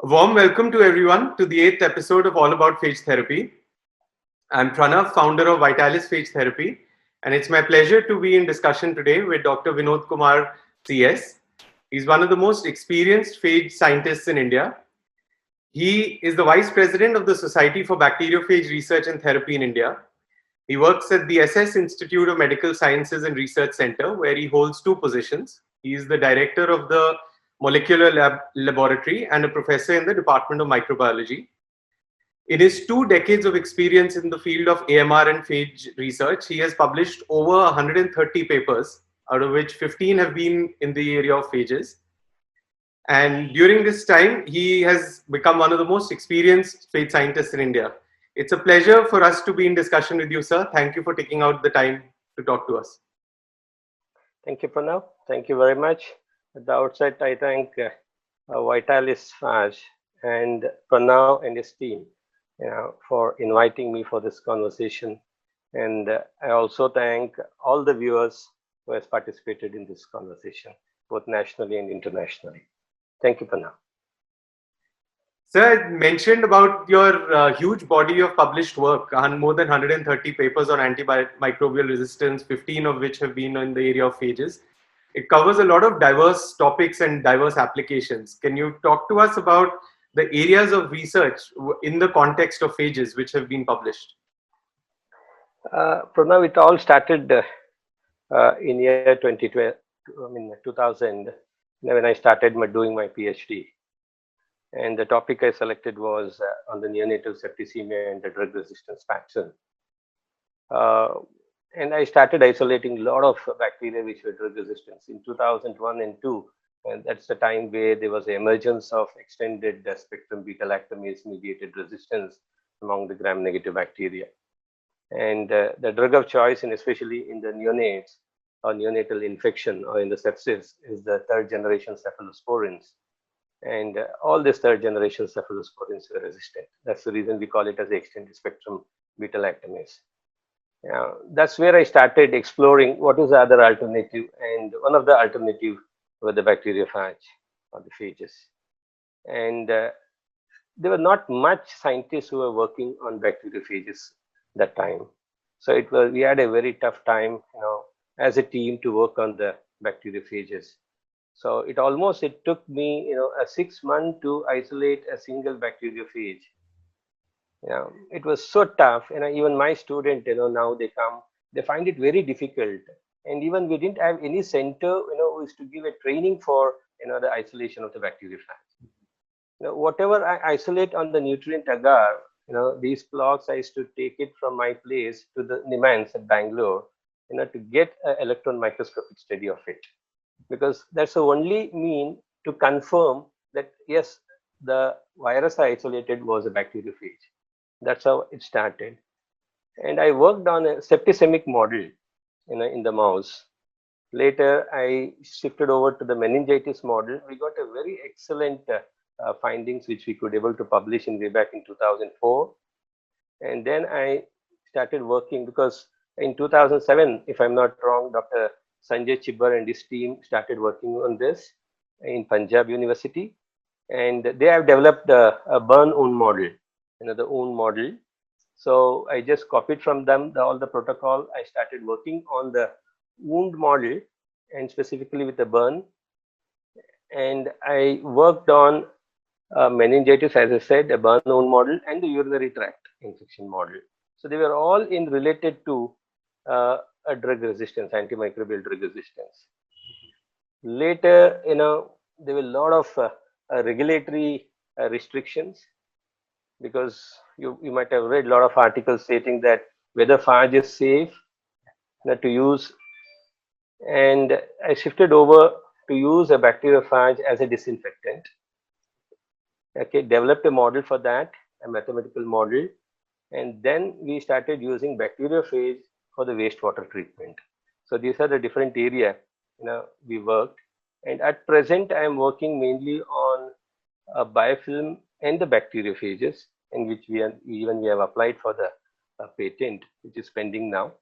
A warm welcome to everyone to the 8th episode of All About Phage Therapy. I'm Pranav, founder of Vitalis Phage Therapy, and it's my pleasure to be in discussion today with Dr. VinodKumar C.S. He's one of the most experienced phage scientists in India. He is the Vice President of the Society for Bacteriophage Research and Therapy in India. He works at the SS Institute of Medical Sciences and Research Center, where he holds two positions. He is the director of the Molecular Laboratory and a professor in the Department of Microbiology. In his 2 decades of experience in the field of AMR and phage research, he has published over 130 papers, out of which 15 have been in the area of phages. And during this time, he has become one of the most experienced phage scientists in India. It's a pleasure for us to be in discussion with you, sir. Thank you for taking out the time to talk to us. Thank you, Pranav. Thank you very much. At the outset, I thank Vitalis Phage and Pranav and his team for inviting me for this conversation. And I also thank all the viewers who has participated in this conversation, both nationally and internationally. Thank you, Pranav. Sir, I mentioned about your huge body of published work, more than 130 papers on antimicrobial resistance, 15 of which have been in the area of phages. It covers a lot of diverse topics and diverse applications. Can you talk to us about the areas of research in the context of phages which have been published? Pranav, it all started in year 2000, when I started doing my PhD. And the topic I selected was on the neonatal septicemia and the drug resistance pattern. And I started isolating a lot of bacteria which were drug resistant in 2001 and 2. And that's the time where there was the emergence of extended spectrum beta-lactamase mediated resistance among the gram-negative bacteria. And the drug of choice, and especially in the neonates or neonatal infection or in the sepsis, is the third generation cephalosporins. And all these third generation cephalosporins were resistant. That's the reason we call it as the extended spectrum beta-lactamase. That's where I started exploring what is the other alternative, and one of the alternative were the bacteriophage or the phages. And there were not much scientists who were working on bacteriophages that time. So we had a very tough time, as a team to work on the bacteriophages. So it took me, a 6 months to isolate a single bacteriophage. It was so tough, even my student, now they find it very difficult. And even we didn't have any center, who is to give a training for, the isolation of the bacteriophage. Whatever I isolate on the nutrient agar, these plots, I used to take it from my place to the Nimans at Bangalore, to get an electron microscopic study of it. Because that's the only mean to confirm that, yes, the virus I isolated was a bacteriophage. That's how it started. And I worked on a septicemic model, in the mouse. Later, I shifted over to the meningitis model. We got a very excellent findings, which we could able to publish way back in 2004. And then I started working, because in 2007, if I'm not wrong, Dr. Sanjay Chibbar and his team started working on this in Punjab University. And they have developed a burn wound model, the wound model. So I just copied from them all the protocol. I started working on the wound model, and specifically with the burn. And I worked on meningitis, as I said, a burn wound model, and the urinary tract infection model. So they were all related to a drug resistance, antimicrobial drug resistance. Later, there were a lot of regulatory restrictions, because you might have read a lot of articles stating that whether phage is safe to use. And I shifted over to use a bacteriophage as a disinfectant. Okay, developed a model for that, a mathematical model. And then we started using bacteriophage for the wastewater treatment. So these are the different area, we worked. And at present, I am working mainly on a biofilm and the bacteriophages, in which we have applied for the patent, which is pending now.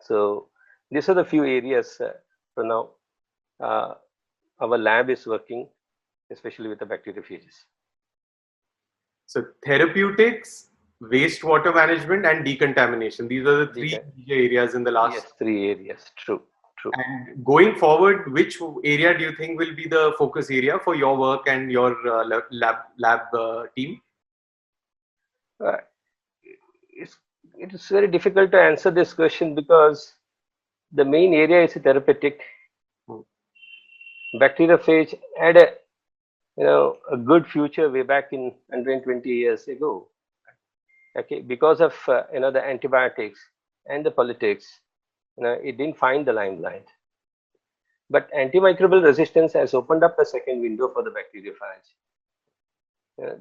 So these are the few areas for now. Our lab is working, especially with the bacteriophages. So therapeutics, wastewater management, and decontamination. These are the three Deca- major areas in the last. yes, three areas. True, true. And going forward, which area do you think will be the focus area for your work and your lab team? Uh, it's it is very difficult to answer this question because the main area is therapeutic. Hmm. Bacteriophage had a good future way back in 120 years ago. Okay, because of the antibiotics and the politics, it didn't find the limelight. But antimicrobial resistance has opened up a second window for the bacteriophage.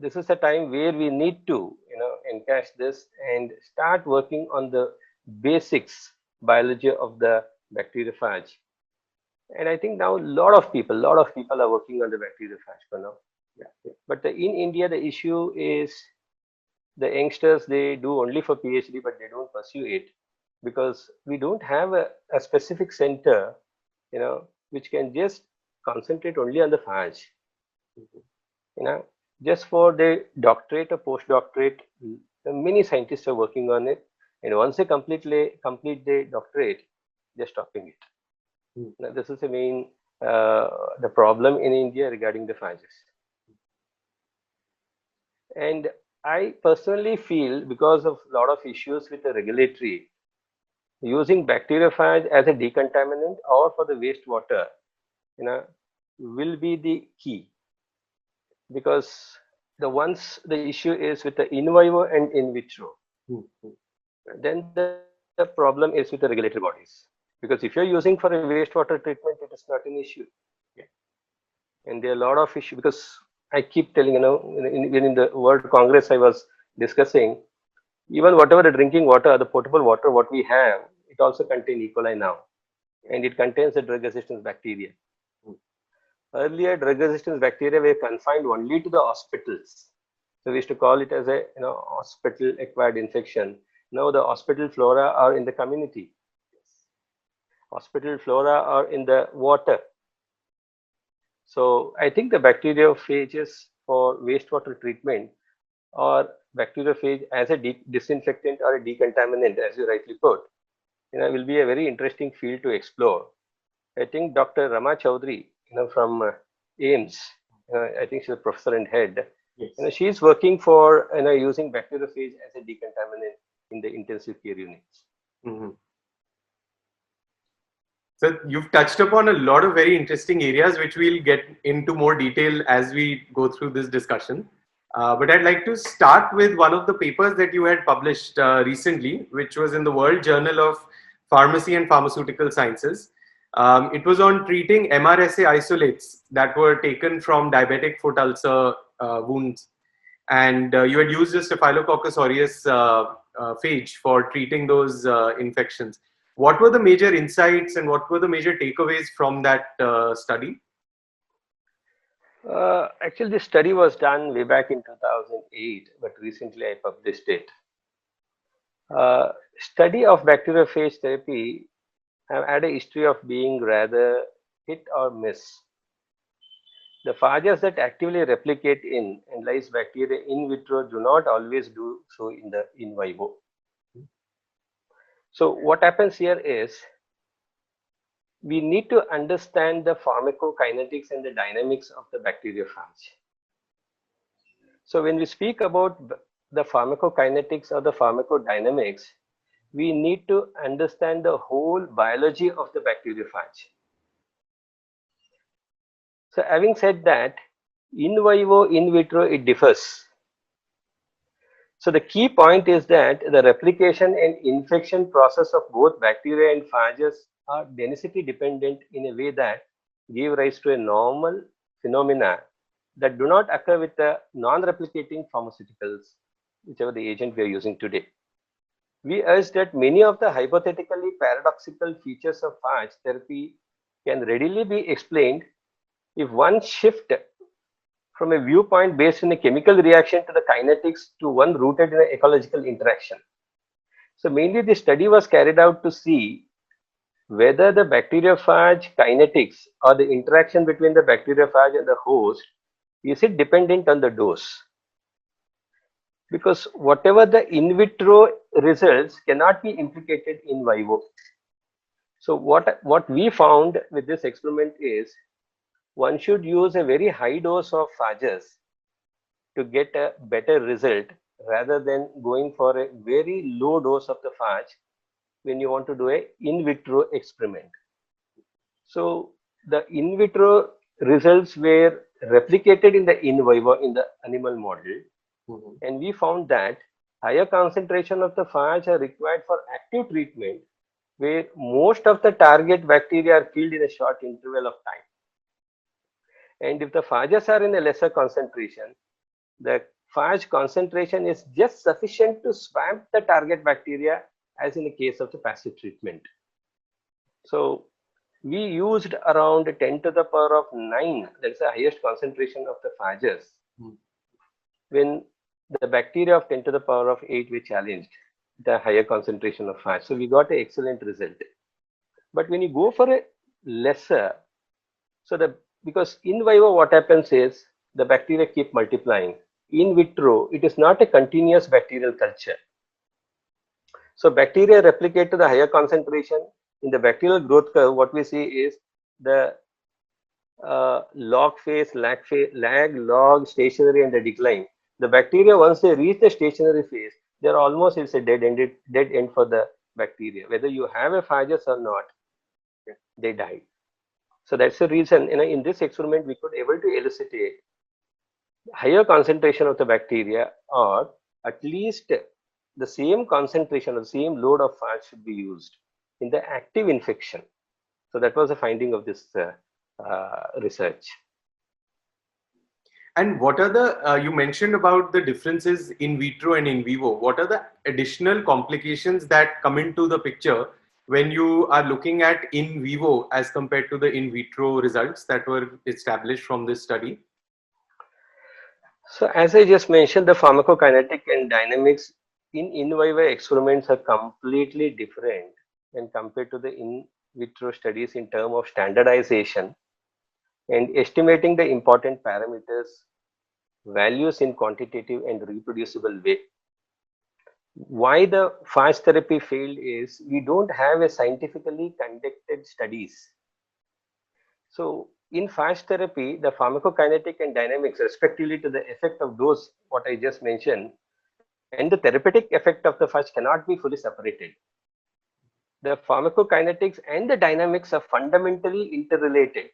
This is a time where we need to encash this and start working on the basics biology of the bacteriophage. And I think now a lot of people are working on the bacteriophage for now. Yeah. But in India, the issue is the youngsters, they do only for PhD, but they don't pursue it because we don't have a specific center, which can just concentrate only on the phage. You know, just for the doctorate or postdoctorate, many scientists are working on it. And once they complete the doctorate, they're stopping it. Hmm. Now, this is the main the problem in India regarding the phages. And I personally feel because of a lot of issues with the regulatory, using bacteriophage as a decontaminant or for the wastewater, you know, will be the key because the issue is with the in vivo and in vitro, Hmm. Hmm. then the problem is with the regulatory bodies. Because if you're using for a wastewater treatment, it is not an issue. Yeah. And there are a lot of issues because I keep telling, in the World Congress I was discussing, even whatever the drinking water, the potable water, what we have, it also contains E. coli now, and it contains the drug resistance bacteria. Hmm. Earlier, drug resistance bacteria were confined only to the hospitals. So we used to call it as a hospital acquired infection. Now the hospital flora are in the community. Hospital flora are in the water. So I think the bacteriophages for wastewater treatment or bacteriophage as a disinfectant or a decontaminant, as you rightly put, will be a very interesting field to explore. I think Dr. Rama Chaudhary, from AIMS, I think she's a professor and head. Yes. She's working for using bacteriophage as a decontaminant in the intensive care units. Mm-hmm. So you've touched upon a lot of very interesting areas, which we'll get into more detail as we go through this discussion. But I'd like to start with one of the papers that you had published recently, which was in the World Journal of Pharmacy and Pharmaceutical Sciences. It was on treating MRSA isolates that were taken from diabetic foot ulcer wounds. And you had used a Staphylococcus aureus phage for treating those infections. What were the major insights and what were the major takeaways from that study? Actually, this study was done way back in 2008, but recently I published it. Study of bacteriophage therapy have had a history of being rather hit or miss. The phages that actively replicate in and lyse bacteria in vitro do not always do so in the in vivo. So what happens here is we need to understand the pharmacokinetics and the dynamics of the bacteriophage. So when we speak about the pharmacokinetics or the pharmacodynamics, we need to understand the whole biology of the bacteriophage. So having said that, in vivo, in vitro, it differs. So the key point is that the replication and infection process of both bacteria and phages are density dependent in a way that give rise to a normal phenomena that do not occur with the non-replicating pharmaceuticals, whichever the agent we are using today. We urge that many of the hypothetically paradoxical features of phage therapy can readily be explained if one shift from a viewpoint based in a chemical reaction to the kinetics to one rooted in an ecological interaction. So mainly the study was carried out to see whether the bacteriophage kinetics or the interaction between the bacteriophage and the host, is it dependent on the dose? because whatever the in vitro results cannot be implicated in vivo. So what we found with this experiment is one should use a very high dose of phages to get a better result rather than going for a very low dose of the phage when you want to do a in vitro experiment. So the in vitro results were replicated in the in vivo in the animal model, and we found that higher concentration of the phage are required for active treatment where most of the target bacteria are killed in a short interval of time. And if the phages are in a lesser concentration, the phage concentration is just sufficient to swamp the target bacteria as in the case of the passive treatment. So we used around 10 to the power of 9, that's the highest concentration of the phages, when the bacteria of 10 to the power of 8 were challenged, the higher concentration of phage. So we got an excellent result. But when you go for a lesser, so because in vivo what happens is the bacteria keep multiplying. In vitro, it is not a continuous bacterial culture. So bacteria replicate to the higher concentration. In the bacterial growth curve, what we see is the log phase, lag, log, stationary, and the decline. The bacteria, once they reach the stationary phase, they're almost, it's a dead end for the bacteria. Whether you have a phages or not, they die. So that's the reason, in this experiment, we could able to elucidate higher concentration of the bacteria, or at least the same concentration or the same load of phage should be used in the active infection. So that was the finding of this research. And what are the, you mentioned about the differences in vitro and in vivo. What are the additional complications that come into the picture when you are looking at in vivo as compared to the in vitro results that were established from this study? So as I just mentioned, the pharmacokinetic and dynamics in vivo experiments are completely different when compared to the in vitro studies in terms of standardization and estimating the important parameters, values in quantitative and reproducible way. Why the phage therapy failed is we don't have a scientifically conducted studies. So in phage therapy, the pharmacokinetic and dynamics respectively to the effect of those what I just mentioned and the therapeutic effect of the phage cannot be fully separated. The pharmacokinetics and the dynamics are fundamentally interrelated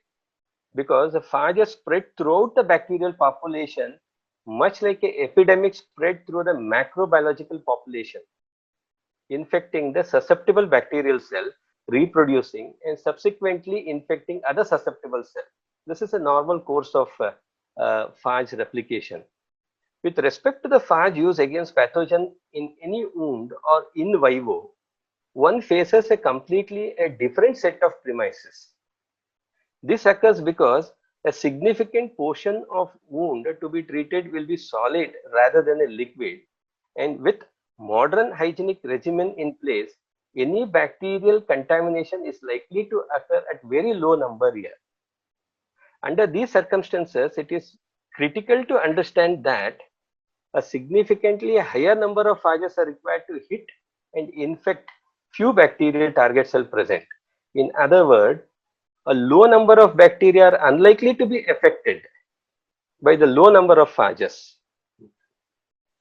because the phage is spread throughout the bacterial population much like an epidemic spread through the macrobiological population, infecting the susceptible bacterial cell, reproducing, and subsequently infecting other susceptible cells. This is a normal course of phage replication. With respect to the phage used against pathogen in any wound or in vivo, one faces a completely different set of premises. This occurs because a significant portion of wound to be treated will be solid rather than a liquid, and with modern hygienic regimen in place, any bacterial contamination is likely to occur at very low number here. Under these circumstances, it is critical to understand that a significantly higher number of phages are required to hit and infect few bacterial target cell present. In other words, a low number of bacteria are unlikely to be affected by the low number of phages.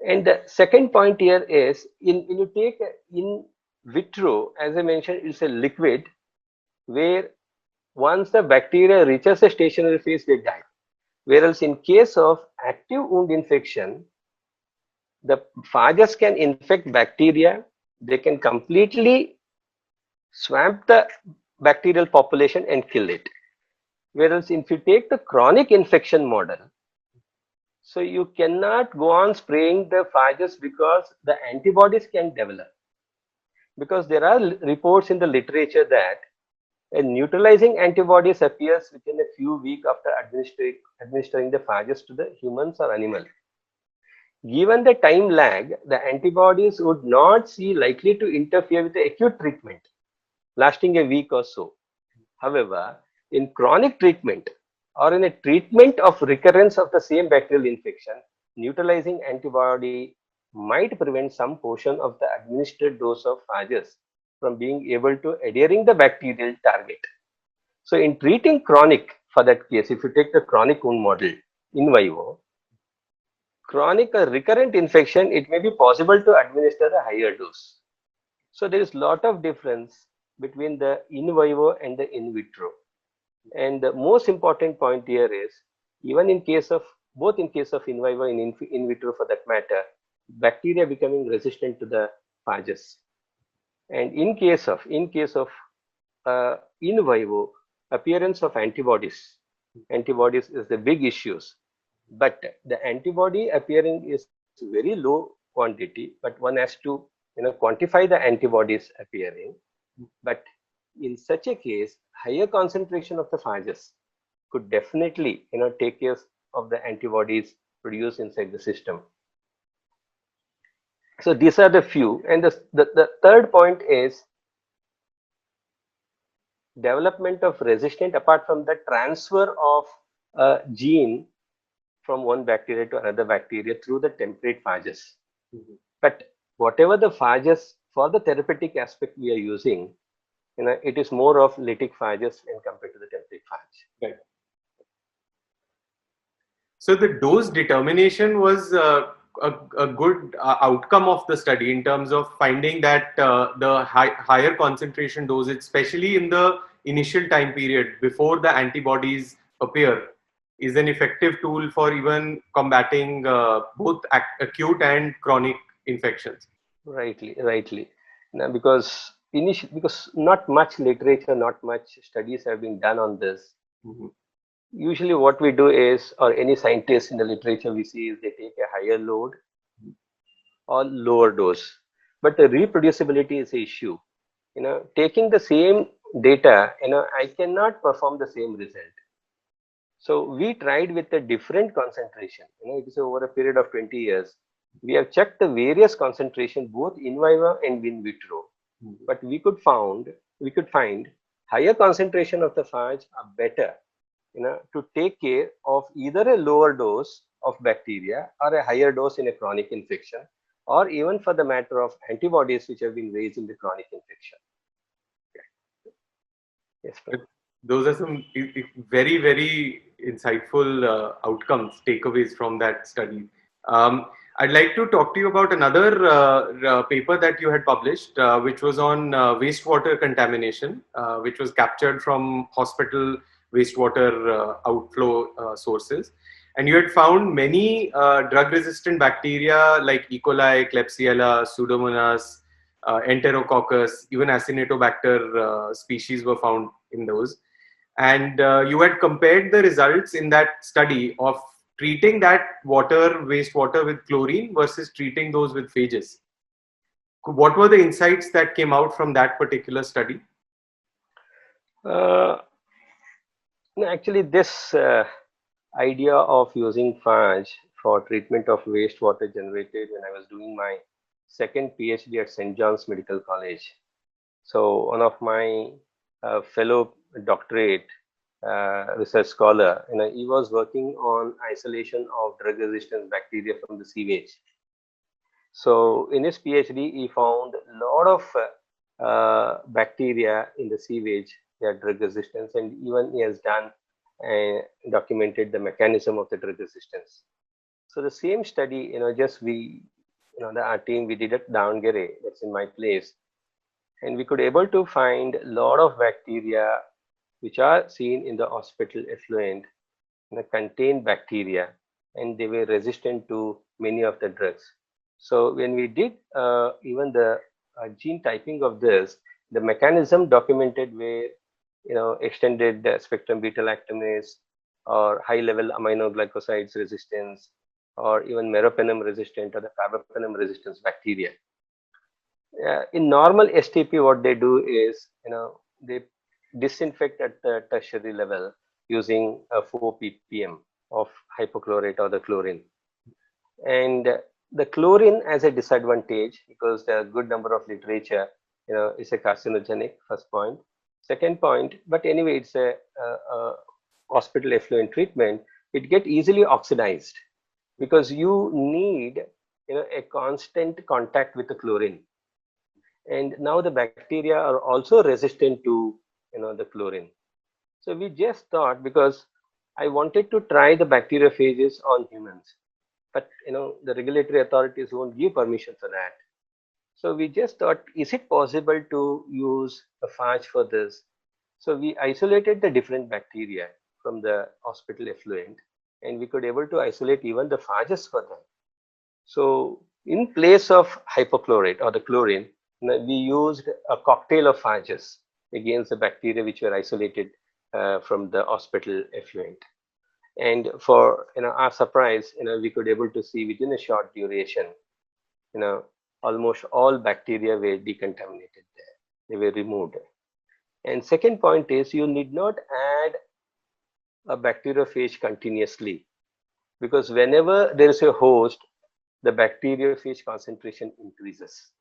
And the second point here is, when you take in vitro, as I mentioned, it's a liquid where once the bacteria reaches a stationary phase, they die. Whereas in case of active wound infection, the phages can infect bacteria, they can completely swamp the bacterial population and kill it. Whereas if you take the chronic infection model, so you cannot go on spraying the phages because the antibodies can develop. Because there are reports in the literature that a neutralizing antibodies appears within a few weeks after administering the phages to the humans or animal. Given the time lag, the antibodies would not see likely to interfere with the acute treatment, lasting a week or so. However, in chronic treatment or in a treatment of recurrence of the same bacterial infection, neutralizing antibody might prevent some portion of the administered dose of phages from being able to adhering the bacterial target. So in treating chronic, for that case, if you take the chronic wound model in vivo, chronic or recurrent infection, it may be possible to administer a higher dose. So there is lot of difference between the in vivo and the in vitro. And the most important point here is, even in case of both in case of in vivo and in vitro for that matter, bacteria becoming resistant to the phages. And in case of in vivo, appearance of antibodies is the big issues. But the antibody appearing is very low quantity, but one has to quantify the antibodies appearing. But in such a case, higher concentration of the phages could definitely take care of the antibodies produced inside the system. So these are the few. And the third point is development of resistant, apart from the transfer of a gene from one bacteria to another bacteria through the template phages. But whatever the phages for the therapeutic aspect we are using, it is more of lytic phages in compared to the template phage. Right. So the dose determination was a good outcome of the study in terms of finding that the higher concentration dosage, especially in the initial time period before the antibodies appear, is an effective tool for even combating both acute and chronic infections. Rightly. Now, because not much literature, not much studies have been done on this. Usually what we do is, or any scientist in the literature we see, is they take a higher load or lower dose. But the reproducibility is the issue. Taking the same data, I cannot perform the same result. So we tried with a different concentration. It is over a period of 20 years. We have checked the various concentration both in vivo and in vitro, but we could find higher concentration of the phage are better, to take care of either a lower dose of bacteria or a higher dose in a chronic infection, or even for the matter of antibodies which have been raised in the chronic infection. Yes, those are some very, very insightful outcomes, takeaways from that study. I'd like to talk to you about another paper that you had published, which was on wastewater contamination, which was captured from hospital wastewater outflow sources. And you had found many drug-resistant bacteria like E. coli, Klebsiella, Pseudomonas, Enterococcus, even Acinetobacter species were found in those. And you had compared the results in that study of treating that wastewater with chlorine versus treating those with phages. What were the insights that came out from that particular study? Actually, this idea of using phage for treatment of wastewater generated when I was doing my second PhD at St. John's Medical College. So one of my fellow doctorate research scholar, he was working on isolation of drug resistant bacteria from the sewage. So in his PhD, he found a lot of bacteria in the sewage that drug resistance, and even he has done documented the mechanism of the drug resistance. So the same study, our team, we did at Davangere, that's in my place, and we could able to find a lot of bacteria which are seen in the hospital effluent, contain bacteria, and they were resistant to many of the drugs. So when we did even the gene typing of this, the mechanism documented where extended spectrum beta-lactamase or high-level aminoglycosides resistance, or even meropenem resistant or the carbapenem resistance bacteria. In normal STP, what they do is, they disinfect at the tertiary level using a 4 ppm of hypochlorite or the chlorine. And the chlorine has a disadvantage because there are a good number of literature, it's a carcinogenic, first point. Second point, but anyway, it's a hospital effluent treatment. It get easily oxidized because you need a constant contact with the chlorine. And now the bacteria are also resistant to, the chlorine. So we just thought, because I wanted to try the bacteriophages on humans, but the regulatory authorities won't give permission for that. So we just thought, is it possible to use a phage for this? So we isolated the different bacteria from the hospital effluent, and we could able to isolate even the phages for them. So in place of hypochlorite or the chlorine, we used a cocktail of phages against the bacteria which were isolated from the hospital effluent. And for our surprise, we could able to see within a short duration, you know, almost all bacteria were decontaminated there. They were removed. And second point is, you need not add a bacteriophage continuously, because whenever there is a host, the bacteriophage concentration increases.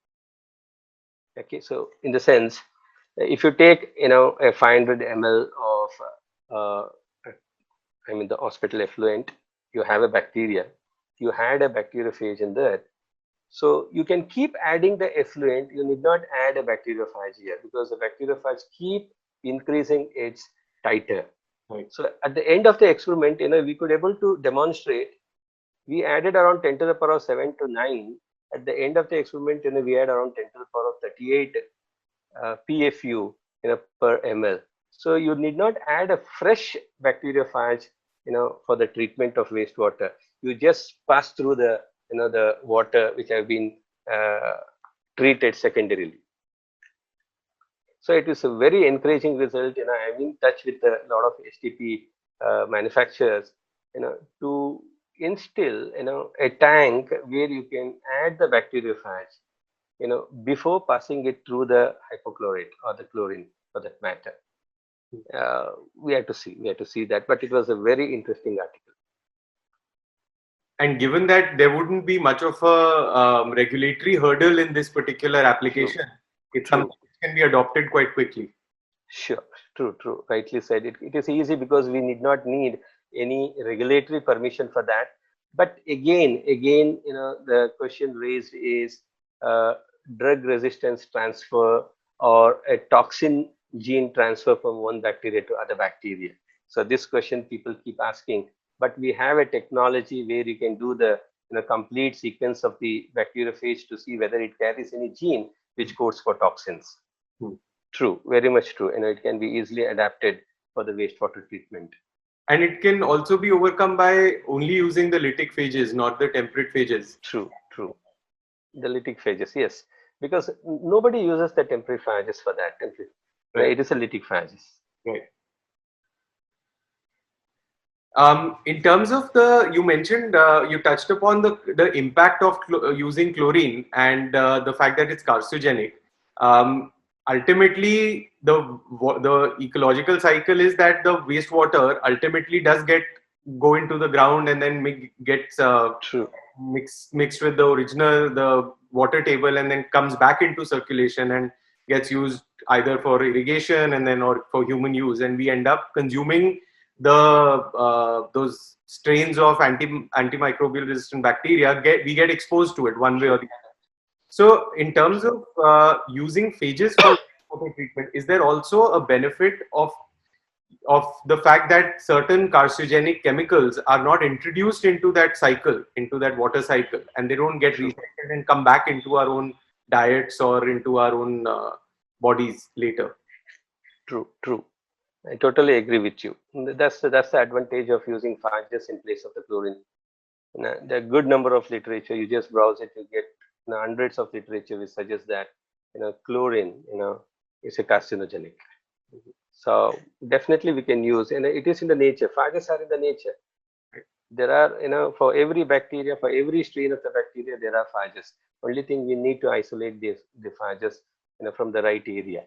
Okay, so in the sense, if you take a 500 ml of uh, the hospital effluent, you have a bacteria, you had a bacteriophage in there. So you can keep adding the effluent. You need not add a bacteriophage here, because the bacteriophage keep increasing its titer. Right. So at the end of the experiment, we could able to demonstrate. We added around 10 to the power of 7 to 9. At the end of the experiment, we had around 10 to the power of 38 PFU per ml. So you need not add a fresh bacteriophage, for the treatment of wastewater. You just pass through the the water which have been treated secondarily. So it is a very encouraging result. I'm in touch with a lot of STP manufacturers, to instill, a tank where you can add the bacteriophage, before passing it through the hypochlorite or the chlorine for that matter. We had to see that, but it was a very interesting article. And given that there wouldn't be much of a regulatory hurdle in this particular application, it's True. something which can be adopted quite quickly. Sure, true. Rightly said. It is easy because we need not need any regulatory permission for that. But again, the question raised is drug resistance transfer or a toxin gene transfer from one bacteria to other bacteria. So this question people keep asking. But we have a technology where you can do the complete sequence of the bacteriophage to see whether it carries any gene which codes for toxins. True, very much true. It can be easily adapted for the wastewater treatment. And it can also be overcome by only using the lytic phages, not the temperate phages. True. The lytic phages, yes, because nobody uses the temperate phages for that. Right. It is a lytic phages. Right. In terms of you mentioned, you touched upon the impact of using chlorine and the fact that it's carcinogenic. Ultimately, the ecological cycle is that the wastewater ultimately does go into the ground and then gets True. mixed with the water table, and then comes back into circulation and gets used either for irrigation or for human use, and we end up consuming those strains of antimicrobial resistant bacteria. We get exposed to it one way or the other. So in terms of using phages for water treatment, is there also a benefit of the fact that certain carcinogenic chemicals are not introduced into that cycle, into that water cycle, and they don't get recycled and come back into our own diets or into our own bodies later? True. I totally agree with you. That's the advantage of using phages in place of the chlorine. There are good number of literature. You just browse it, you get hundreds of literature which suggests that chlorine is a carcinogenic. So definitely we can use, and it is in the nature. Phages are in the nature. There are for every bacteria, for every strain of the bacteria, there are phages. Only thing, we need to isolate the phages from the right area.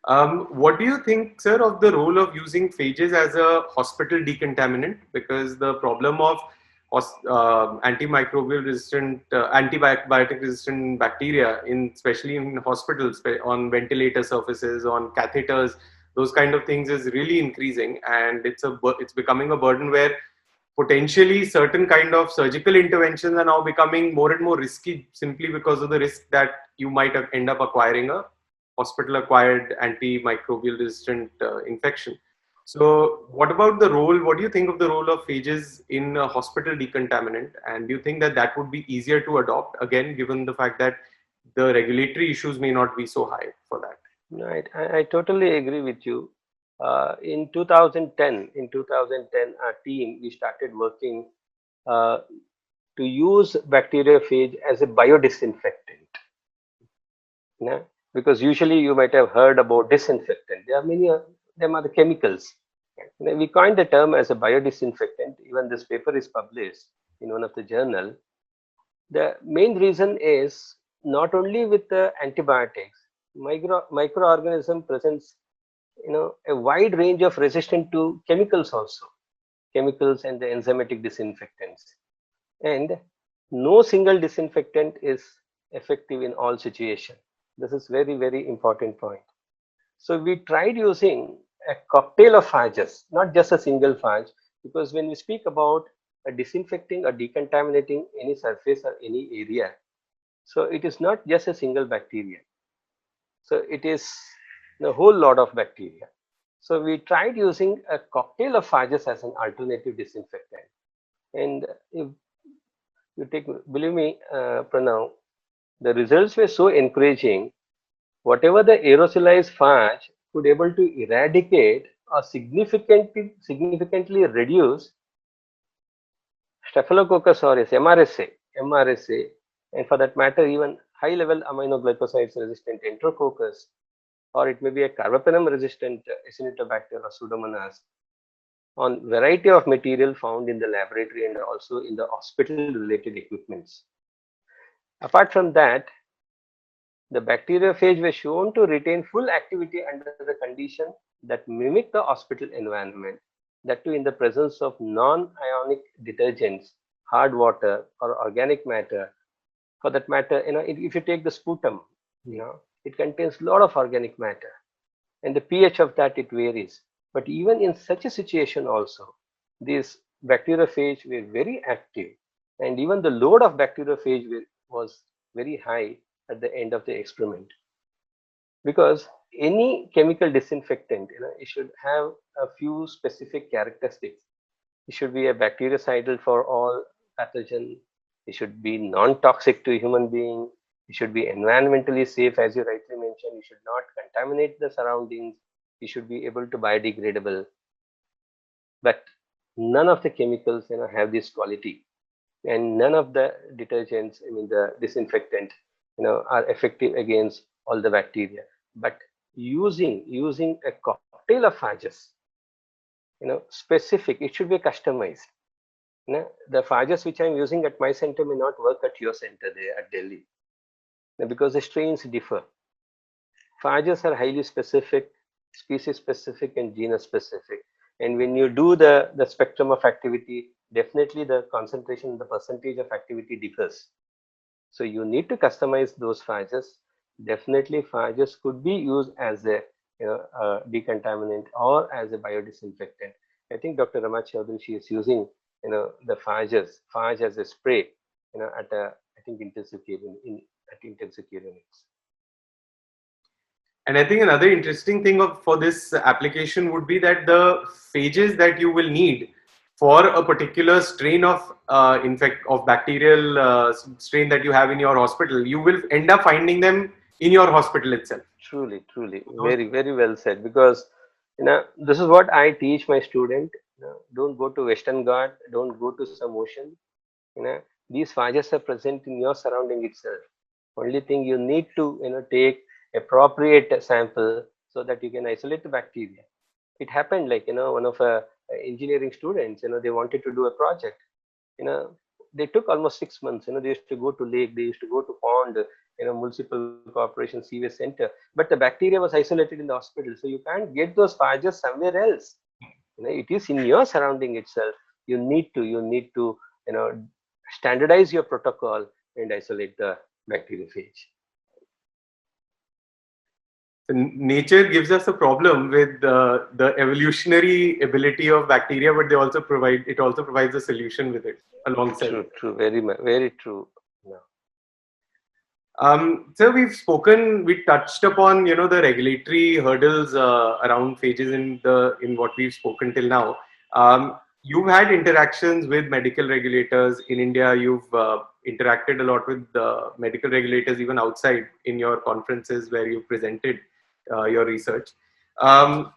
What do you think, sir, of the role of using phages as a hospital decontaminant? Because the problem of antimicrobial resistant, antibiotic resistant bacteria, especially in hospitals, on ventilator surfaces, on catheters, those kind of things is really increasing, and it's becoming a burden where potentially certain kind of surgical interventions are now becoming more and more risky simply because of the risk that you might end up acquiring a hospital acquired antimicrobial resistant infection. So what about the role, what do you think of the role of phages in a hospital decontaminant? And do you think that that would be easier to adopt, again, given the fact that the regulatory issues may not be so high for that? Right, I totally agree with you. In 2010, our team we started working uh, to use bacteriophage as a biodisinfectant. Yeah? Because usually you might have heard about disinfectant. There are many of them are the chemicals. We coined the term as a biodisinfectant. Even this paper is published in one of the journal. The main reason is not only with the antibiotics, microorganism presents a wide range of resistance to chemicals also, chemicals and the enzymatic disinfectants. And no single disinfectant is effective in all situations. This is very, very important point. So we tried using a cocktail of phages, not just a single phage, because when we speak about disinfecting or decontaminating any surface or any area, so it is not just a single bacteria. So it is a whole lot of bacteria. So we tried using a cocktail of phages as an alternative disinfectant. And if you take, believe me, Pranav, the results were so encouraging. Whatever the aerosolized phage could able to eradicate or significantly reduce Staphylococcus aureus, MRSA, and for that matter, even high-level aminoglycosides resistant enterococcus, or it may be a carbapenem resistant Acinetobacter or Pseudomonas on variety of material found in the laboratory and also in the hospital related equipments. Apart from that, the bacteriophage were shown to retain full activity under the condition that mimic the hospital environment, that too in the presence of non-ionic detergents, hard water or organic matter. For that matter, if you take the sputum, it contains a lot of organic matter, and the pH of that it varies. But even in such a situation also, these bacteriophage were very active, and even the load of bacteriophage was very high at the end of the experiment. Because any chemical disinfectant, it should have a few specific characteristics. It should be a bactericidal for all pathogen. It should be non-toxic to human being. It should be environmentally safe, as you rightly mentioned. You should not contaminate the surroundings. You should be able to biodegradable. But none of the chemicals, have this quality, and none of the detergents, the disinfectant, are effective against all the bacteria. But using a cocktail of phages, specific, it should be customized. The phages which I'm using at my center may not work at your center there at Delhi, because the strains differ. Phages are highly specific, species specific and genus specific. And when you do the spectrum of activity, definitely the concentration, the percentage of activity differs. So you need to customize those phages. Definitely phages could be used as a, a decontaminant or as a biodisinfectant. I think Dr. Rama Chaudhary, she is using, the phage as a spray, at a, I think intensive care at intensive care units. And I think another interesting thing for this application would be that the phages that you will need for a particular strain of of bacterial strain that you have in your hospital, you will end up finding them in your hospital itself. Truly, truly, very, very well said. Because this is what I teach my student. Don't go to Western Ghat, don't go to some ocean. These phages are present in your surrounding itself. Only thing you need to take appropriate sample so that you can isolate the bacteria. It happened like one of engineering students, they wanted to do a project. They took almost 6 months. They used to go to lake, they used to go to pond, municipal corporation sewage center, but the bacteria was isolated in the hospital, so you can't get those phages somewhere else. It is in your surrounding itself. You need to standardize your protocol and isolate the bacteriophage. nature gives us a problem with the evolutionary ability of bacteria, but it also provides a solution with it alongside. True, very true. No. So we touched upon, the regulatory hurdles around phages in what we've spoken till now. You've had interactions with medical regulators in India. You've interacted a lot with medical regulators even outside in your conferences where you presented your research. Um,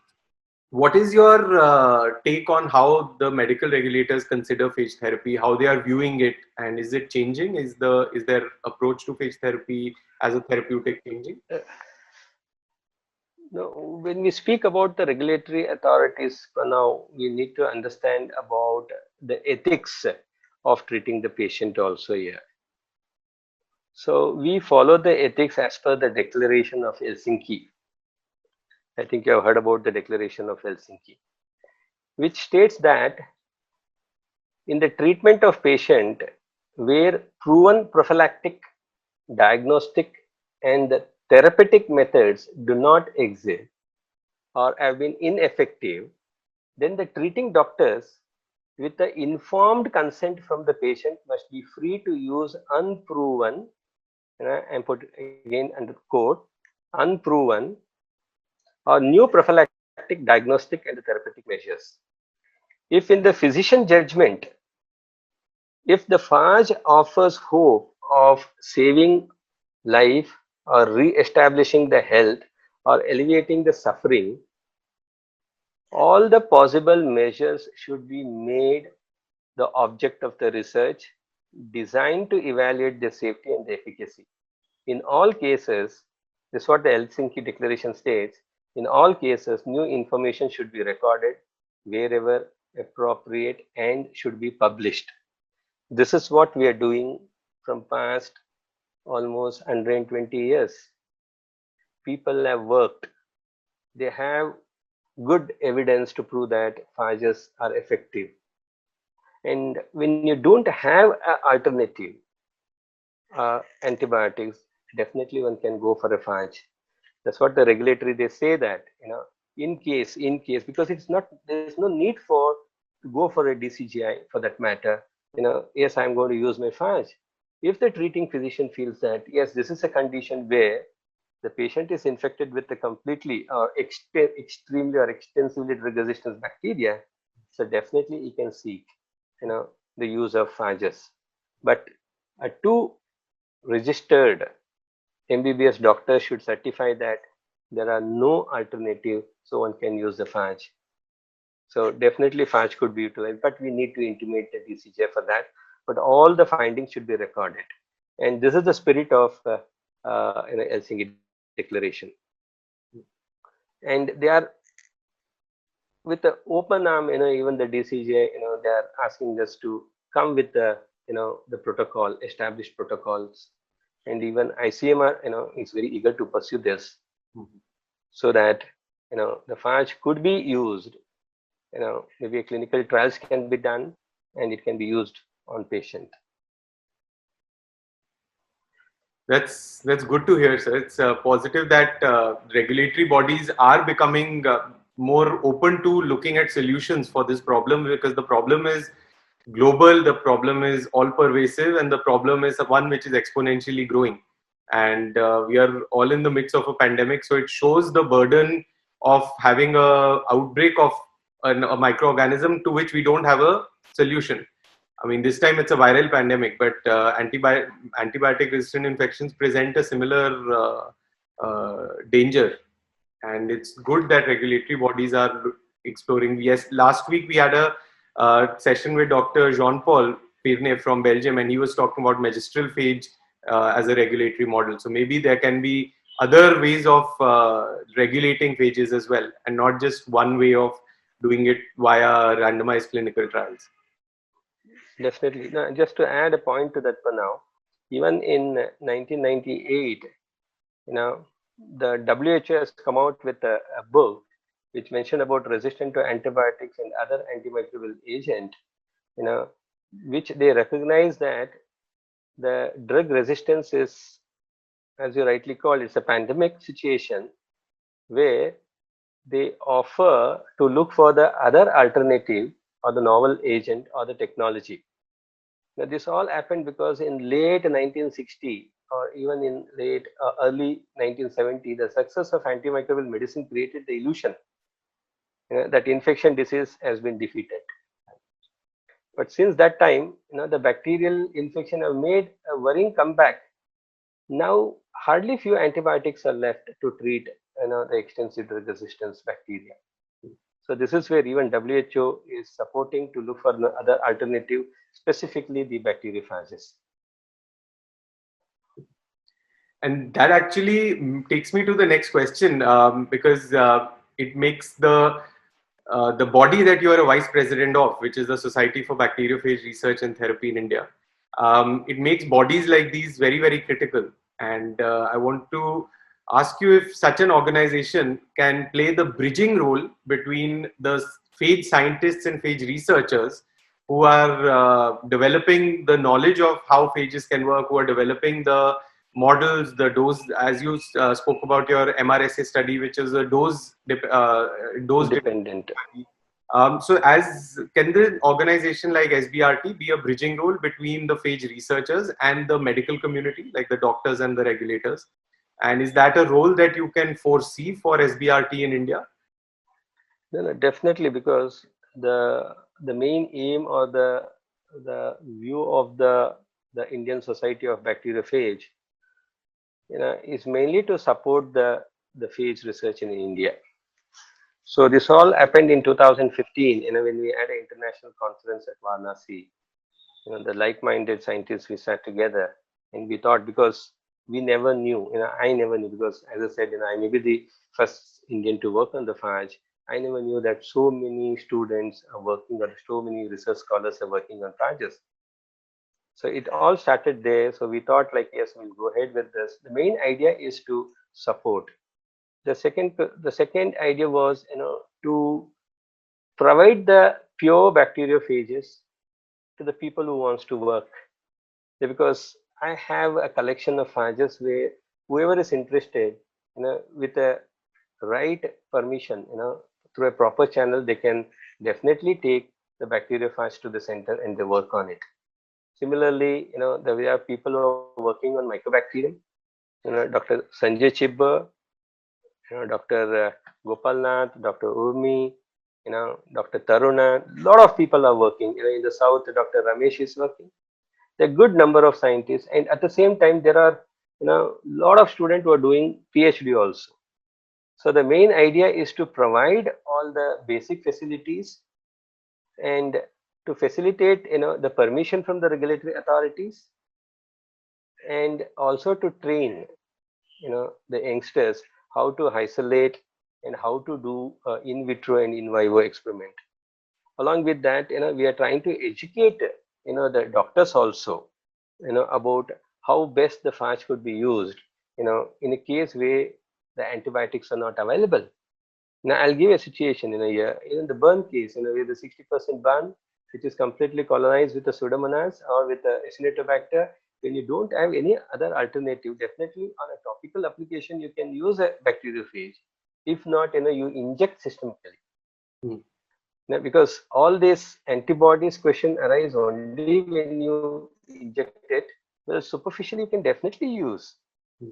what is your take on how the medical regulators consider phage therapy, how they are viewing it, and is it changing? Is their approach to phage therapy as a therapeutic changing? No, when we speak about the regulatory authorities, for now, we need to understand about the ethics of treating the patient also here. So we follow the ethics as per the Declaration of Helsinki. I think you have heard about the Declaration of Helsinki, which states that in the treatment of patient where proven prophylactic, diagnostic, and therapeutic methods do not exist or have been ineffective, then the treating doctors, with the informed consent from the patient, must be free to use unproven, and put again under quote, unproven or new prophylactic, diagnostic, and therapeutic measures. If in the physician judgment, if the phage offers hope of saving life or re-establishing the health or alleviating the suffering, all the possible measures should be made the object of the research designed to evaluate the safety and the efficacy. In all cases, this is what the Helsinki Declaration states, in all cases, new information should be recorded wherever appropriate and should be published. This is what we are doing from past almost 120 years. People have worked. They have good evidence to prove that phages are effective. And when you don't have an alternative antibiotics, definitely one can go for a phage. That's what the regulatory they say that in case because it's not there's no need for to go for a DCGI for that matter. Yes, I'm going to use my phage. If the treating physician feels that yes, this is a condition where the patient is infected with the completely or extremely or extensively drug resistant bacteria, so definitely he can seek the use of phages. But a two registered MBBS doctor should certify that there are no alternative, so one can use the phage. So definitely phage could be utilized, but we need to intimate the DCJ for that. But all the findings should be recorded, and this is the spirit of Helsinki Declaration. And they are with the open arm, even the DCJ, they are asking us to come with the protocol, established protocols, and even ICMR, is very eager to pursue this, so that the phage could be used. Maybe a clinical trials can be done, and it can be used on patient. That's good to hear, sir. It's positive that regulatory bodies are becoming more open to looking at solutions for this problem, because the problem is global, the problem is all pervasive, and the problem is one which is exponentially growing. And we are all in the midst of a pandemic, so it shows the burden of having a outbreak of a microorganism to which we don't have a solution. I mean, this time it's a viral pandemic, but antibiotic resistant infections present a similar danger. And it's good that regulatory bodies are exploring. Yes, last week we had a session with Dr. Jean-Paul Pirne from Belgium, and he was talking about magistral phage as a regulatory model. So maybe there can be other ways of regulating phages as well, and not just one way of doing it via randomized clinical trials. Definitely. Now, just to add a point to that for now, even in 1998, the WHO has come out with a book which mentioned about resistance to antibiotics and other antimicrobial agent, which they recognize that the drug resistance is, as you rightly call, it's a pandemic situation, where they offer to look for the other alternative or the novel agent or the technology. Now, this all happened because in late 1960 or even in late early 1970, the success of antimicrobial medicine created the illusion that infection disease has been defeated. But since that time, the bacterial infection have made a worrying comeback. Now, hardly few antibiotics are left to treat the extensive drug resistance bacteria. So this is where even WHO is supporting to look for other alternative, specifically the bacteriophages. And that actually takes me to the next question, because it makes the body that you are a vice president of, which is the Society for Bacteriophage Research and Therapy in India, it makes bodies like these very, very critical. And I want to ask you if such an organization can play the bridging role between the phage scientists and phage researchers who are developing the knowledge of how phages can work, who are developing the models, the dose, as you spoke about your MRSA study, which is a dose Dependent. so, as can the organization like SBRT be a bridging role between the phage researchers and the medical community, like the doctors and the regulators? And is that a role that you can foresee for SBRT in India? No, definitely, because the main aim or the view of the Indian Society of Bacteriophage, is mainly to support the phage research in India. So this all happened in 2015, when we had an international conference at Varanasi. The like-minded scientists, we sat together and we thought, because we never knew, I never knew, because as I said, I may be the first Indian to work on the Phage. I never knew that so many students are working, or so many research scholars are working on Phages. So it all started there. So we thought, like, yes, we'll go ahead with this. The main idea is to support. The second idea was, to provide the pure bacteriophages to the people who wants to work. Because I have a collection of phages where whoever is interested, with a right permission, through a proper channel, they can definitely take the bacteriophage to the center and they work on it. Similarly, there are people who are working on mycobacterium, Dr. Sanjay Chibber, Dr. Gopal Nath, Dr. Urmi, Dr. Taruna. A lot of people are working. In the south, Dr. Ramesh is working. There are good number of scientists, and at the same time, there are lot of students who are doing PhD also. So the main idea is to provide all the basic facilities and to facilitate the permission from the regulatory authorities, and also to train the youngsters how to isolate and how to do in vitro and in vivo experiment. Along with that, we are trying to educate the doctors also about how best the phage could be used in a case where the antibiotics are not available. Now I'll give a situation here. In the burn case, where the 60% burn, which is completely colonized with the Pseudomonas or with the Acinetobacter, when you don't have any other alternative, definitely on a topical application, you can use a bacteriophage. If not, you inject systemically. Now, because all these antibodies question arise only when you inject it, well, superficially you can definitely use.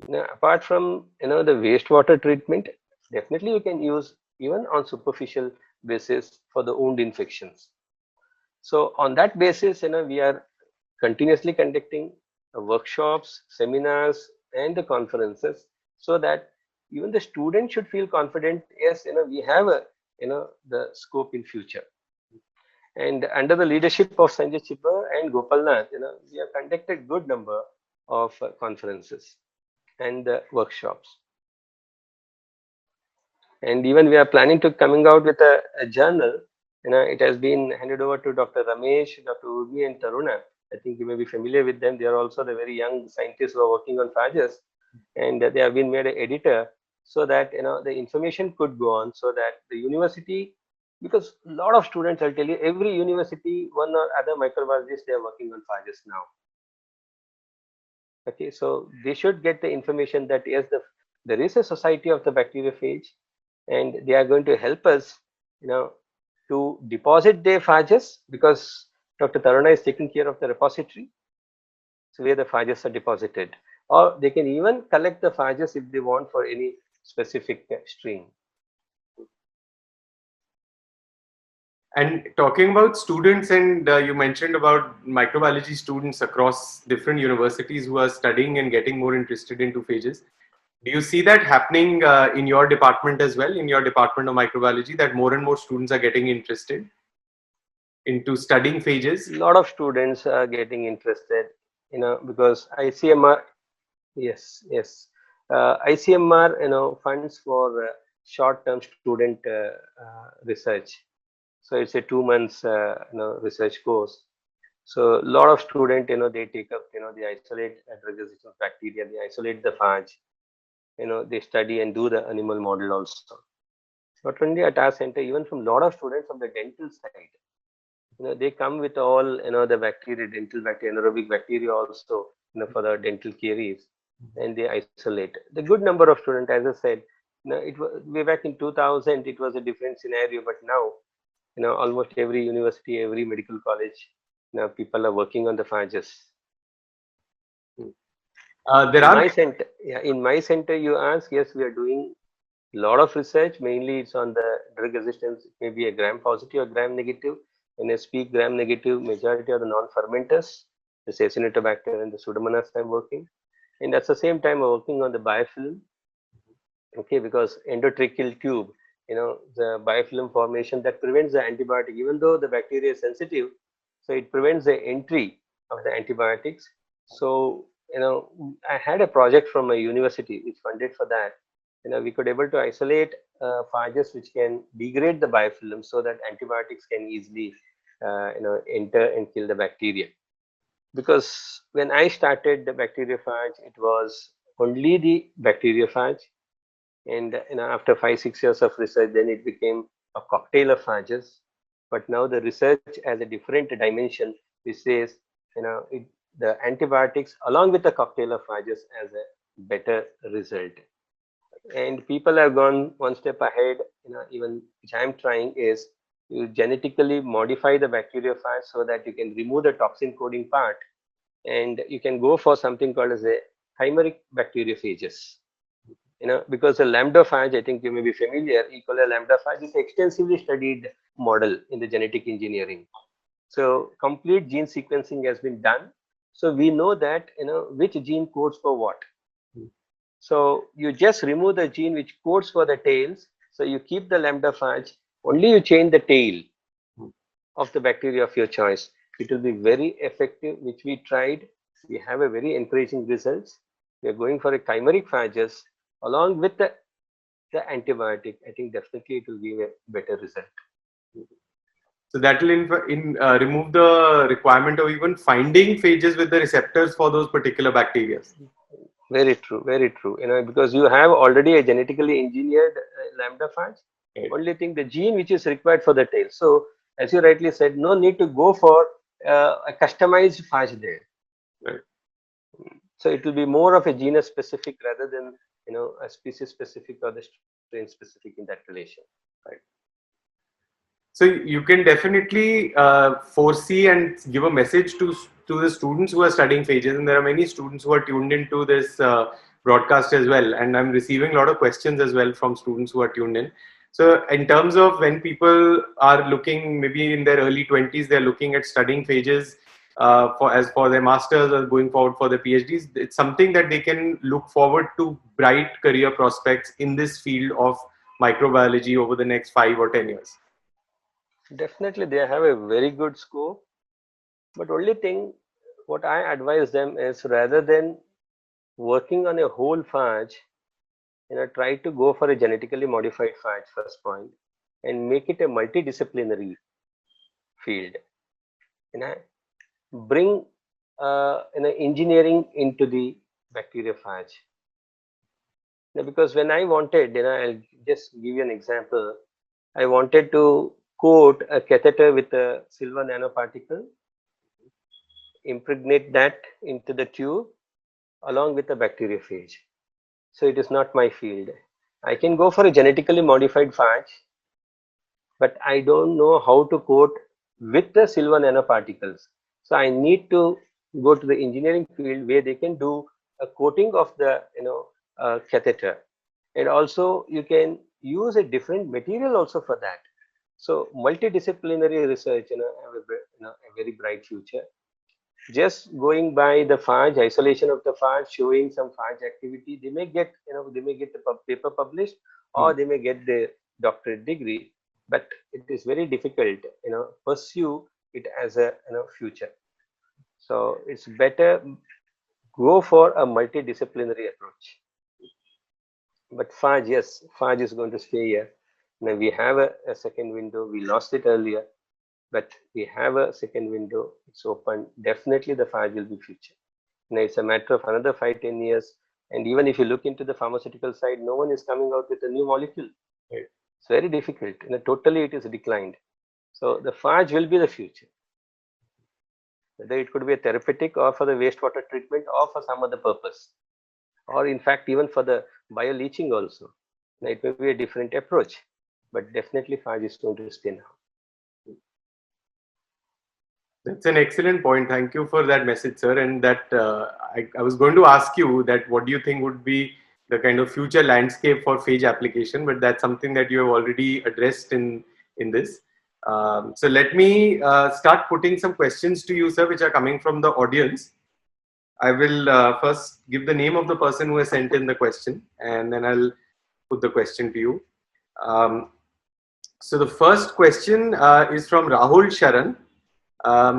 Now, apart from the wastewater treatment, definitely you can use even on superficial basis for the wound infections. So on that basis, we are continuously conducting workshops, seminars, and the conferences, so that even the students should feel confident. Yes, we have a the scope in future. And under the leadership of Sanjay Chibber and Gopal Nath, we have conducted good number of conferences and workshops. And even we are planning to coming out with a journal. It has been handed over to Dr. Ramesh, Dr. Urmi, and Taruna. I think you may be familiar with them. They are also the very young scientists who are working on phages, and they have been made an editor, so that the information could go on, so that the university, because a lot of students, I'll tell you, every university, one or other microbiologists, they are working on phages now. Okay, so they should get the information that yes, the there is a society of the bacteriophage, and they are going to help us, you know, to deposit their phages, because Dr. Taruna is taking care of the repository, so where the phages are deposited, or they can even collect the phages if they want for any specific strain. And talking about students, and you mentioned about microbiology students across different universities who are studying and getting more interested into phages. Do you see that happening in your department as well, in your department of microbiology, that more and more students are getting interested into studying phages? A lot of students are getting interested, because ICMR, yes, yes, ICMR, funds for short-term student research. So it's a 2 months, research course. So a lot of student, they take up, they isolate drug-resistant bacteria, they isolate the phage, they study and do the animal model also. Not only at our center, even from a lot of students from the dental side, they come with all, the bacteria, dental bacteria, anaerobic bacteria also, for the dental caries, and they isolate. The good number of students, as I said, it was way back in 2000, it was a different scenario, but now, almost every university, every medical college, people are working on the phages. There In are my center, yeah, in my center, you ask, yes, we are doing a lot of research. Mainly, it's on the drug resistance. It may be a gram positive or gram negative. When I speak gram negative, majority of the non-fermenters, the Acinetobacter and the Pseudomonas, I'm working. And at the same time, I'm working on the biofilm. Okay, because endotracheal tube, the biofilm formation that prevents the antibiotic, even though the bacteria is sensitive, so it prevents the entry of the antibiotics. So, I had a project from a university which funded for that. We could able to isolate phages which can degrade the biofilm so that antibiotics can easily, enter and kill the bacteria. Because when I started the bacteriophage, it was only the bacteriophage, and after 5 6 years of research, then it became a cocktail of phages. But now the research has a different dimension, which says, the antibiotics along with the cocktail of phages has a better result. And people have gone one step ahead, even which I'm trying is, you genetically modify the bacteriophage so that you can remove the toxin coding part, and you can go for something called as a chimeric bacteriophages. Because the lambda phage, I think you may be familiar, E. coli lambda phage is extensively studied model in the genetic engineering. So complete gene sequencing has been done. So we know that, which gene codes for what. So you just remove the gene which codes for the tails. So you keep the lambda phage, only you change the tail of the bacteria of your choice. It will be very effective, which we tried. We have a very encouraging results. We are going for a chimeric phages along with the antibiotic. I think definitely it will give a better result. So that will remove the requirement of even finding phages with the receptors for those particular bacteria. Very true, very true. Because you have already a genetically engineered lambda phage. Right. Only thing, the gene which is required for the tail. So as you rightly said, no need to go for a customized phage there. Right. So it will be more of a genus specific rather than, a species specific or the strain specific in that relation. Right. So you can definitely foresee and give a message to the students who are studying phages, and there are many students who are tuned into this broadcast as well. And I'm receiving a lot of questions as well from students who are tuned in. So in terms of when people are looking, maybe in their early 20s, they're looking at studying phages for their masters or going forward for their PhDs. It's something that they can look forward to bright career prospects in this field of microbiology over the next 5 or 10 years. Definitely, they have a very good scope. But only thing, what I advise them is, rather than working on a whole phage, try to go for a genetically modified phage first point, and make it a multidisciplinary field. You know, bring engineering into the bacteriophage. Because when I wanted, I'll just give you an example. I wanted to coat a catheter with a silver nanoparticle, impregnate that into the tube along with the bacteriophage. So it is not my field. I can go for a genetically modified phage, but I don't know how to coat with the silver nanoparticles. So I need to go to the engineering field where they can do a coating of the catheter, and also you can use a different material also for that. So multidisciplinary research, have a very bright future. Just going by the phage, isolation of the phage, showing some phage activity, they may get the paper published, or Hmm. they may get the doctorate degree, but it is very difficult, pursue it as a future. So it's better go for a multidisciplinary approach. But phage, yes, phage is going to stay here. Now we have a second window. We lost it earlier, but we have a second window. It's open. Definitely the phage will be future. Now it's a matter of another 5-10 years. And even if you look into the pharmaceutical side, no one is coming out with a new molecule. Right? It's very difficult. Totally it is declined. So the phage will be the future. Whether it could be a therapeutic or for the wastewater treatment or for some other purpose, or in fact even for the bioleaching also. Now it may be a different approach, but definitely phage is going to stay now. That's an excellent point. Thank you for that message, sir. And that I was going to ask you that what do you think would be the kind of future landscape for phage application, but that's something that you have already addressed in this. So let me start putting some questions to you, sir, which are coming from the audience. I will first give the name of the person who has sent in the question, and then I'll put the question to you. Um, so the first question is from Rahul Sharan.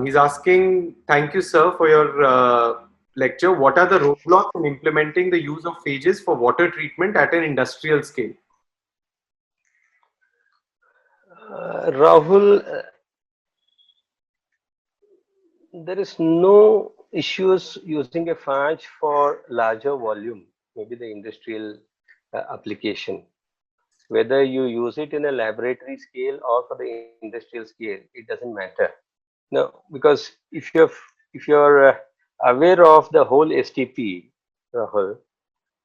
He's asking, thank you, sir, for your lecture. What are the roadblocks in implementing the use of phages for water treatment at an industrial scale? Rahul, there is no issues using a phage for larger volume, maybe the industrial application. Whether you use it in a laboratory scale or for the industrial scale, it doesn't matter. No, because if you're aware of the whole STP, Rahul,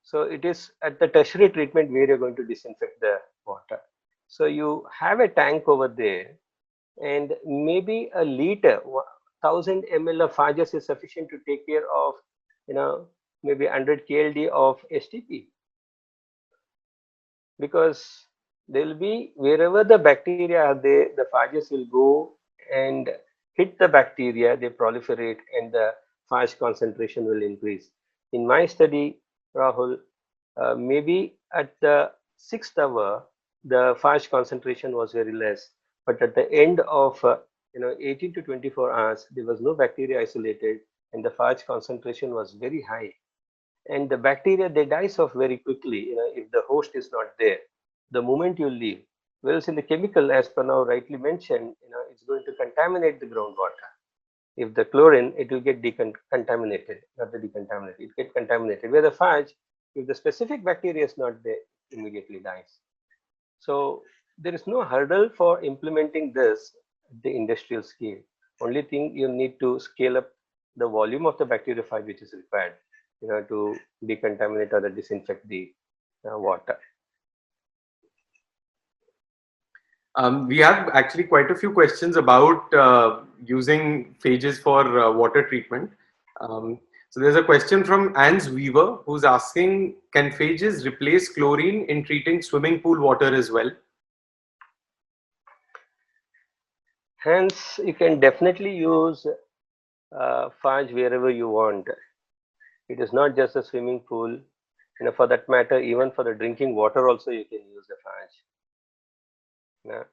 so it is at the tertiary treatment where you're going to disinfect the water. So you have a tank over there, and maybe a liter, 1,000 ml of phages is sufficient to take care of, maybe 100 KLD of STP, because there will be wherever the bacteria are there, the phages will go and hit the bacteria, they proliferate, and the phage concentration will increase. In my study, Rahul, maybe at the 6th hour, the phage concentration was very less, but at the end of 18 to 24 hours, there was no bacteria isolated, and the phage concentration was very high. And the bacteria, they dies off very quickly, if the host is not there the moment you leave. Whereas in the chemical, as Pranav rightly mentioned, it's going to contaminate the groundwater. If the chlorine, it will get contaminated, not the decontaminated, it get contaminated. Where the phage, if the specific bacteria is not there, it immediately dies. So there is no hurdle for implementing this at the industrial scale. Only thing, you need to scale up the volume of the bacteriophage which is required, to decontaminate or disinfect the water. We have actually quite a few questions about using phages for water treatment. So there's a question from Ans Weaver who's asking, can phages replace chlorine in treating swimming pool water as well? Hence, you can definitely use phage wherever you want. It is not just a swimming pool. For that matter, even for the drinking water also you can use the phage. Now,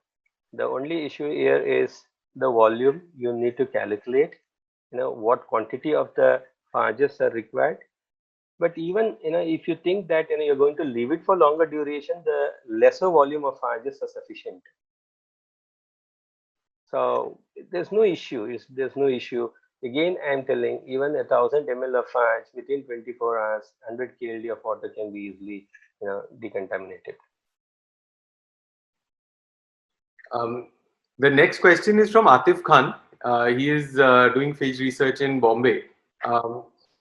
the only issue here is the volume. You need to calculate, what quantity of the phages are required. But even, if you think that, you're going to leave it for longer duration, the lesser volume of phages are sufficient. So there's no issue. There's no issue. Again, I'm telling, even 1,000 ml of phage within 24 hours, 100 KLD of water can be easily, decontaminated. The next question is from Atif Khan. He is doing phage research in Bombay.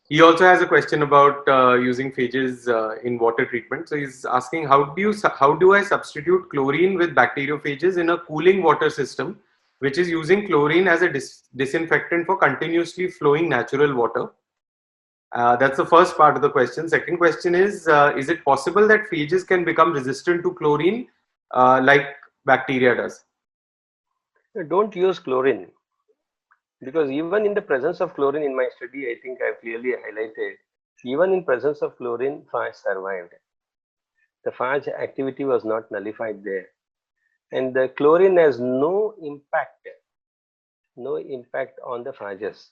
He also has a question about using phages in water treatment. So he's asking, how do I substitute chlorine with bacteriophages in a cooling water system, which is using chlorine as a disinfectant for continuously flowing natural water? That's the first part of the question. Second question is it possible that phages can become resistant to chlorine like bacteria does? Don't use chlorine, because even in the presence of chlorine in my study, I think I've clearly highlighted, even in presence of chlorine, phage survived. The phage activity was not nullified there. And the chlorine has no impact on the phages.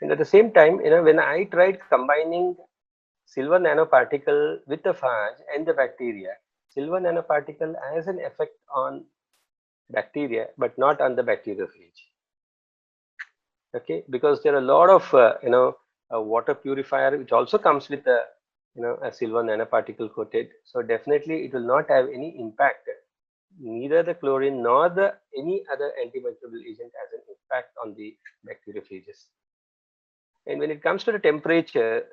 And at the same time, when I tried combining silver nanoparticle with the phage and the bacteria, silver nanoparticle has an effect on bacteria, but not on the bacteriophage. Okay, because there are a lot of a water purifier which also comes with a silver nanoparticle coated. So definitely it will not have any impact. Neither the chlorine nor the any other antimicrobial agent has an impact on the bacteriophages. And when it comes to the temperature,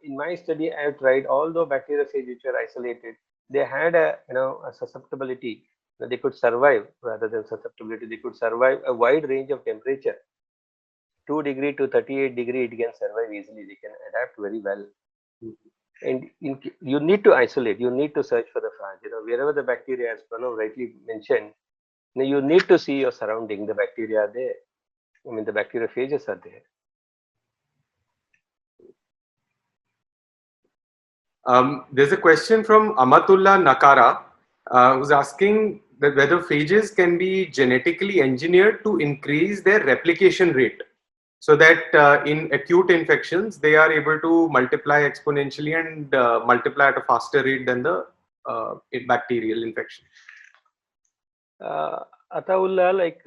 in my study, I have tried, although bacteriophages which were isolated, they had a susceptibility. They could survive, rather than susceptibility, they could survive a wide range of temperature. 2 degree to 38 degree, it can survive easily. They can adapt very well. And you need to isolate. You need to search for the phage. Wherever the bacteria, as Pranav rightly mentioned, you need to see your surrounding. The bacteria are there. I mean, the bacteriophages are there. There's a question from Amatullah Nakara, who's asking that whether phages can be genetically engineered to increase their replication rate, so that in acute infections they are able to multiply exponentially and multiply at a faster rate than the bacterial infection. Ataullah, like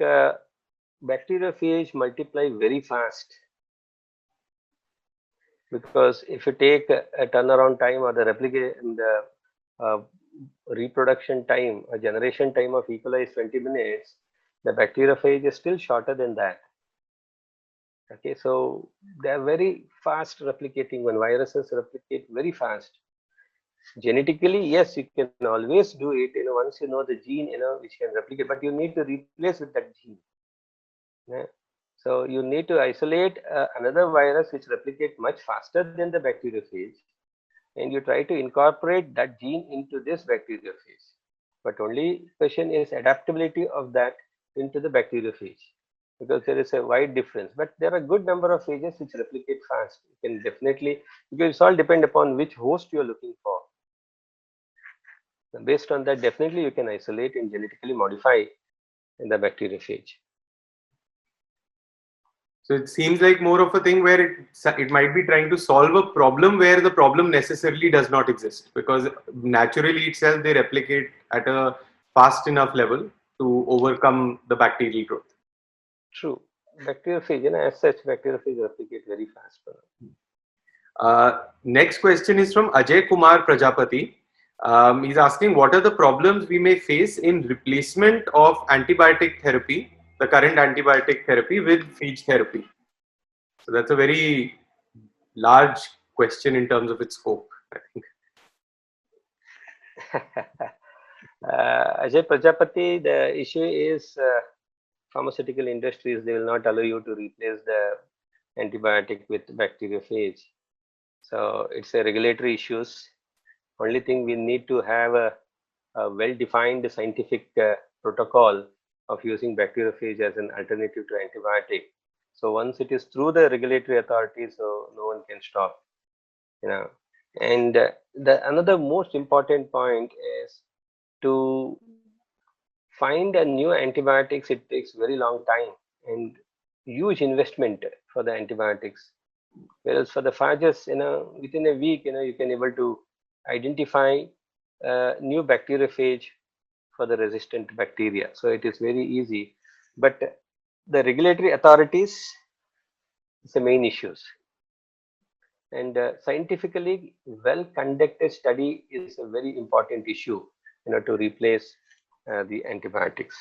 bacteriophage multiply very fast, because if you take a turnaround time or the replication, the reproduction time, a generation time of E. coli is 20 minutes, the bacteriophage is still shorter than that. Okay, so they are very fast replicating. When viruses replicate very fast, genetically, yes, you can always do it. Once you know the gene, which can replicate, but you need to replace with that gene. Yeah. So you need to isolate another virus which replicates much faster than the bacteriophage, and you try to incorporate that gene into this bacteriophage. But only question is adaptability of that into the bacteriophage, because there is a wide difference. But there are a good number of phages which replicate fast. You can definitely, because it's all depend upon which host you are looking for. Based on that, definitely you can isolate and genetically modify in the bacteriophage. So it seems like more of a thing where it might be trying to solve a problem where the problem necessarily does not exist, because naturally itself they replicate at a fast enough level to overcome the bacterial growth. True. Bacteriophage, as such, bacteriophage replicate very fast. Next question is from Ajay Kumar Prajapati. He's asking, what are the problems we may face in replacement of antibiotic therapy, the current antibiotic therapy, with phage therapy? So that's a very large question in terms of its scope, I think. Ajay Prajapati, the issue is pharmaceutical industries, they will not allow you to replace the antibiotic with bacteriophage. So it's a regulatory issues. Only thing, we need to have a well-defined scientific protocol of using bacteriophage as an alternative to antibiotic. So once it is through the regulatory authorities, so no one can stop. And the another most important point is to find a new antibiotics. It takes very long time and huge investment for the antibiotics. Whereas for the phages, within a week, you can able to identify new bacteriophage for the resistant bacteria. So it is very easy. But the regulatory authorities is the main issues. And scientifically well conducted study is a very important issue, to replace the antibiotics.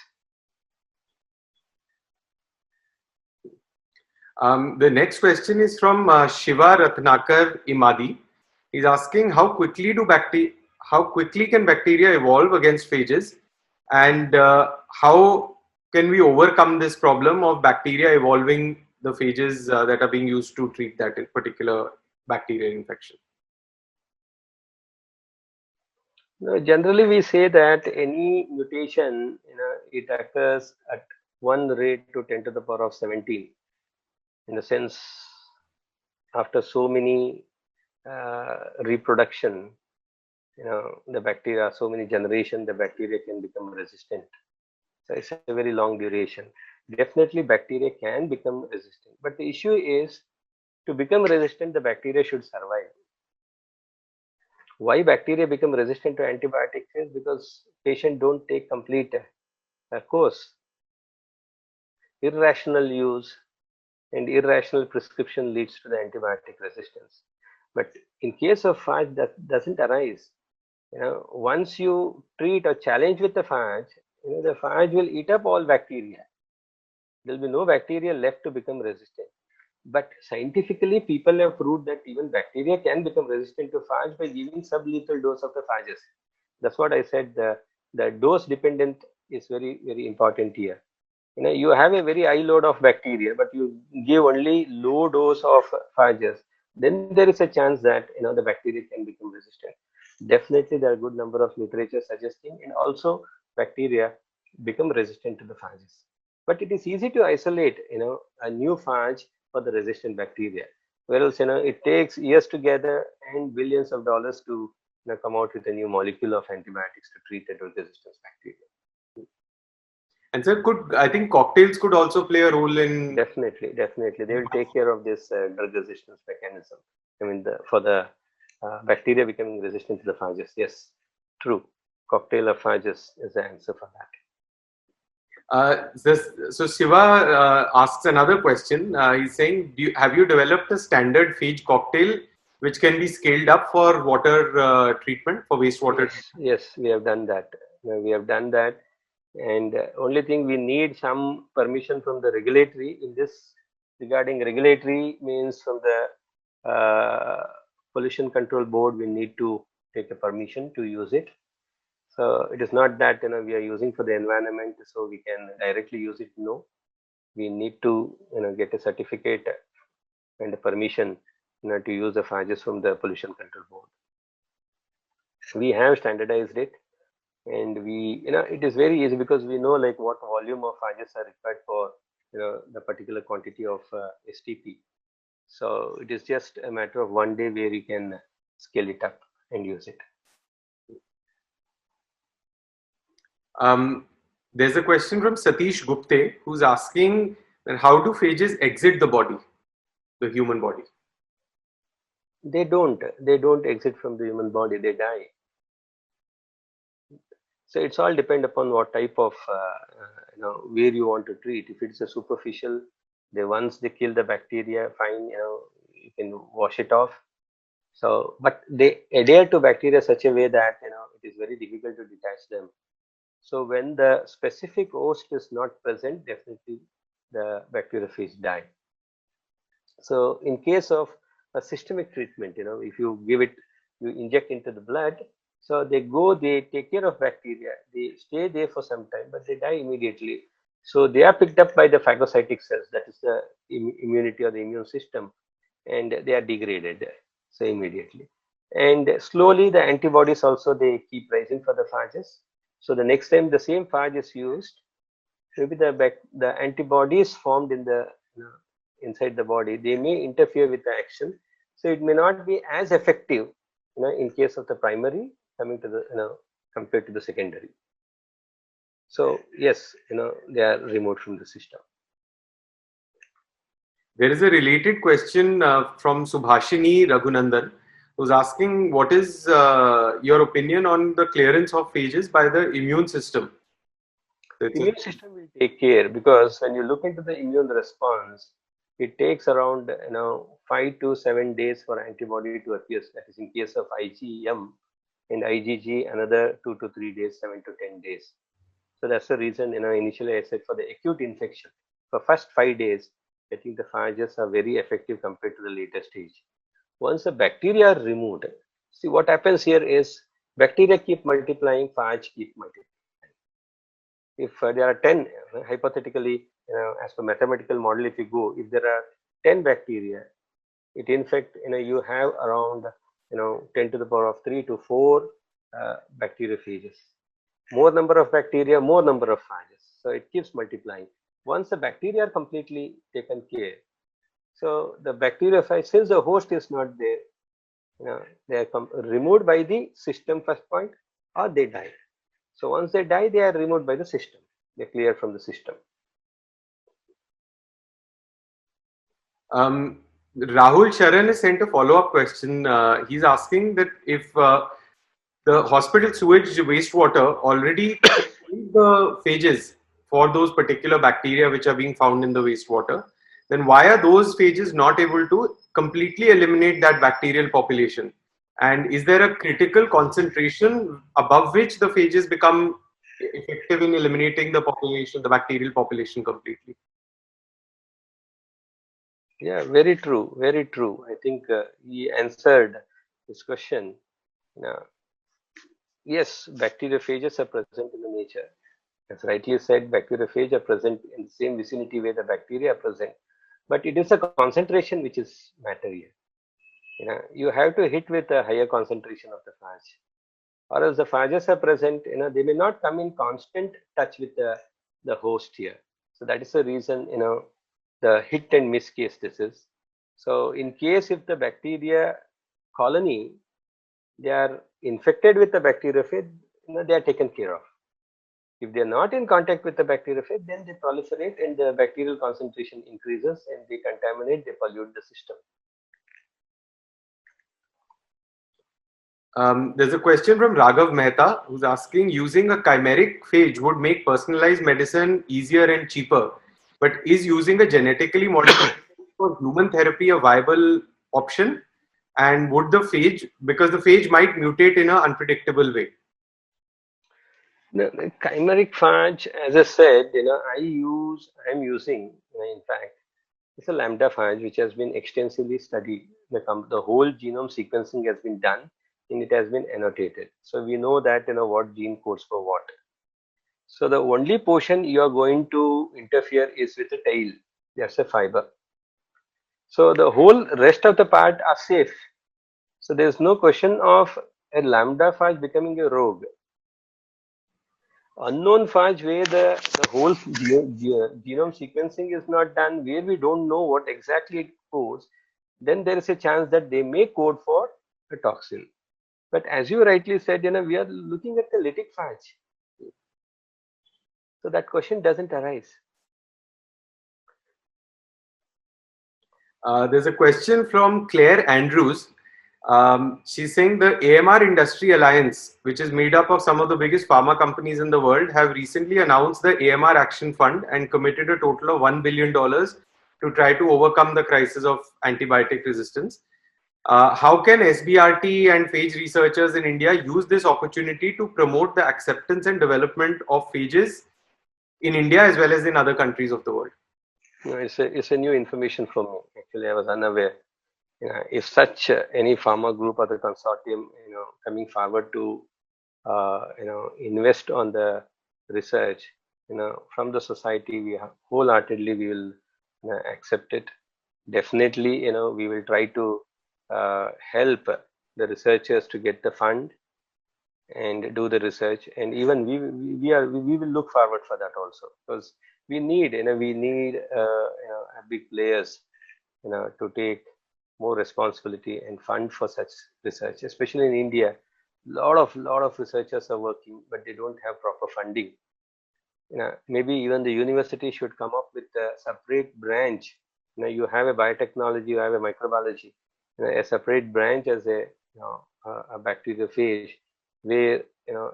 The next question is from Shiva Ratnakar Imadi. He's asking how quickly can bacteria evolve against phages, and how can we overcome this problem of bacteria evolving the phages that are being used to treat that particular bacterial infection? No, generally, we say that any mutation, it occurs at one rate to 10 to the power of 17. In the sense, after so many reproduction, the bacteria, so many generations, the bacteria can become resistant. So it's a very long duration. Definitely, bacteria can become resistant. But the issue is, to become resistant, the bacteria should survive. Why bacteria become resistant to antibiotics is because patient don't take complete course. Irrational use and irrational prescription leads to the antibiotic resistance. But in case of phage, that doesn't arise. Once you treat or challenge with the phage, the phage will eat up all bacteria. There will be no bacteria left to become resistant. But scientifically, people have proved that even bacteria can become resistant to phage by giving sublethal dose of the phages. That's what I said. The dose dependent is very, very important here. You have a very high load of bacteria, but you give only low dose of phages. Then there is a chance that the bacteria can become resistant. Definitely, there are a good number of literature suggesting, and also bacteria become resistant to the phages. But it is easy to isolate, a new phage for the resistant bacteria. Whereas, it takes years together and billions of dollars to come out with a new molecule of antibiotics to treat the drug resistance bacteria. And sir, I think cocktails could also play a role in. Definitely, they will take care of this drug resistance mechanism. I mean, for the bacteria becoming resistant to the phages. Yes, true. Cocktail of phages is the answer for that. So Shiva asks another question. He's saying, have you developed a standard phage cocktail which can be scaled up for water treatment, for wastewater? Yes, we have done that. And only thing, we need some permission from the regulatory in this. Regarding regulatory means from the pollution control board, we need to take a permission to use it. So it is not that we are using for the environment, so we can directly use it. No, we need to get a certificate and a permission to use the phages from the pollution control board. We have standardized it, and we it is very easy because we know like what volume of phages are required for the particular quantity of STP. So it is just a matter of one day where we can scale it up and use it. There's a question from Satish Gupte who's asking that how do phages exit the body, the human body? They don't exit from the human body, they die. So it's all depend upon what type of where you want to treat. If it's a superficial, once they kill the bacteria, fine, you can wash it off. So, but they adhere to bacteria such a way that it is very difficult to detach them. So when the specific host is not present, definitely the bacteriophage die. So in case of a systemic treatment, if you give it, you inject into the blood, so they take care of bacteria, they stay there for some time, but they die immediately. So they are picked up by the phagocytic cells, that is the immunity or the immune system, and they are degraded so immediately. And slowly the antibodies also, they keep rising for the phages. So the next time the same phage is used, maybe the antibodies formed in the inside the body, they may interfere with the action, so it may not be as effective in case of the primary coming to the compared to the secondary. So yes, they are removed from the system. There is a related question from Subhashini Raghunandan, who's asking what is your opinion on the clearance of phages by the immune system? The immune system will take care, because when you look into the immune response, it takes around 5 to 7 days for antibody to appear. That is in case of IgM, and IgG another 2 to 3 days, 7 to 10 days. So that's the reason initially I said for the acute infection, for first 5 days I think the phages are very effective compared to the later stage. Once the bacteria are removed, see what happens here is bacteria keep multiplying, phage keep multiplying. If there are 10, hypothetically, as per mathematical model, if you go, if there are 10 bacteria, it in fact, you have around, 10 to the power of 3 to 4 bacteriophages. More number of bacteria, more number of phages. So it keeps multiplying. Once the bacteria are completely taken care, so the bacteriophage, since the host is not there, they are removed by the system first point, or they die. So once they die, they are removed by the system. They clear from the system. Rahul Sharan has sent a follow-up question. He's asking that if the hospital sewage wastewater already contains the phages for those particular bacteria which are being found in the wastewater, then why are those phages not able to completely eliminate that bacterial population? And is there a critical concentration above which the phages become effective in eliminating the population, the bacterial population completely? Yeah, very true, very true. I think he answered this question. Now, yes, bacteriophages are present in the nature. As rightly said, bacteriophages are present in the same vicinity where the bacteria are present. But it is a concentration which is matter here. You have to hit with a higher concentration of the phage, or else the phages are present. They may not come in constant touch with the host here. So that is the reason. The hit and miss case this is. So in case if the bacteria colony, they are infected with the bacteriophage, they are taken care of. If they are not in contact with the bacteriophage, then they proliferate and the bacterial concentration increases and they contaminate, they pollute the system. There's a question from Raghav Mehta who's asking, using a chimeric phage would make personalized medicine easier and cheaper, but is using a genetically modified for human therapy a viable option? And would the phage, because the phage might mutate in an unpredictable way? The chimeric phage, as I said, I'm using, in fact, it's a lambda phage which has been extensively studied. The whole genome sequencing has been done and it has been annotated. So we know that, what gene codes for what. So the only portion you are going to interfere is with the tail. That's a fiber. So the whole rest of the part are safe. So there's no question of a lambda phage becoming a rogue. Unknown phage where the whole genome sequencing is not done, where we don't know what exactly it codes, then there is a chance that they may code for a toxin. But as you rightly said, we are looking at the lytic phage. So that question doesn't arise. There's a question from Claire Andrews. She's saying the AMR Industry Alliance, which is made up of some of the biggest pharma companies in the world, have recently announced the AMR Action Fund and committed a total of $1 billion to try to overcome the crisis of antibiotic resistance. How can SBRT and phage researchers in India use this opportunity to promote the acceptance and development of phages in India as well as in other countries of the world? It's a new information for me. Actually, I was unaware. If such any pharma group or the consortium, coming forward to, invest on the research, from the society, we wholeheartedly we will accept it. Definitely, we will try to help the researchers to get the fund and do the research, and even we will look forward for that also, because we need big players to take more responsibility and fund for such research, especially in India. Lot of researchers are working, but they don't have proper funding. Maybe even the university should come up with a separate branch. You have a biotechnology, you have a microbiology, a separate branch as a bacteriophage, where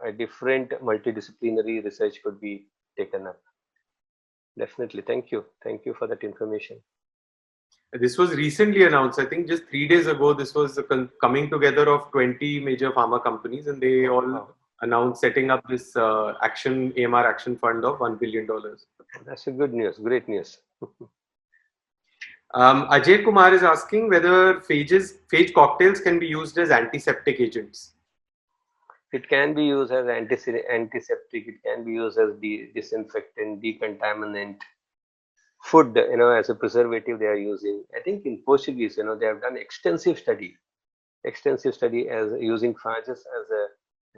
a different multidisciplinary research could be taken up. Definitely. Thank you for that information. This was recently announced, I think just 3 days ago. This was a coming together of 20 major pharma companies, and they all announced setting up this AMR Action Fund of $1 billion. That's a good news, great news. Ajay Kumar is asking whether phage cocktails can be used as antiseptic agents. It can be used as antiseptic. It can be used as disinfectant, decontaminant. Food, as a preservative they are using. I think in Portuguese, they have done extensive study as using phages as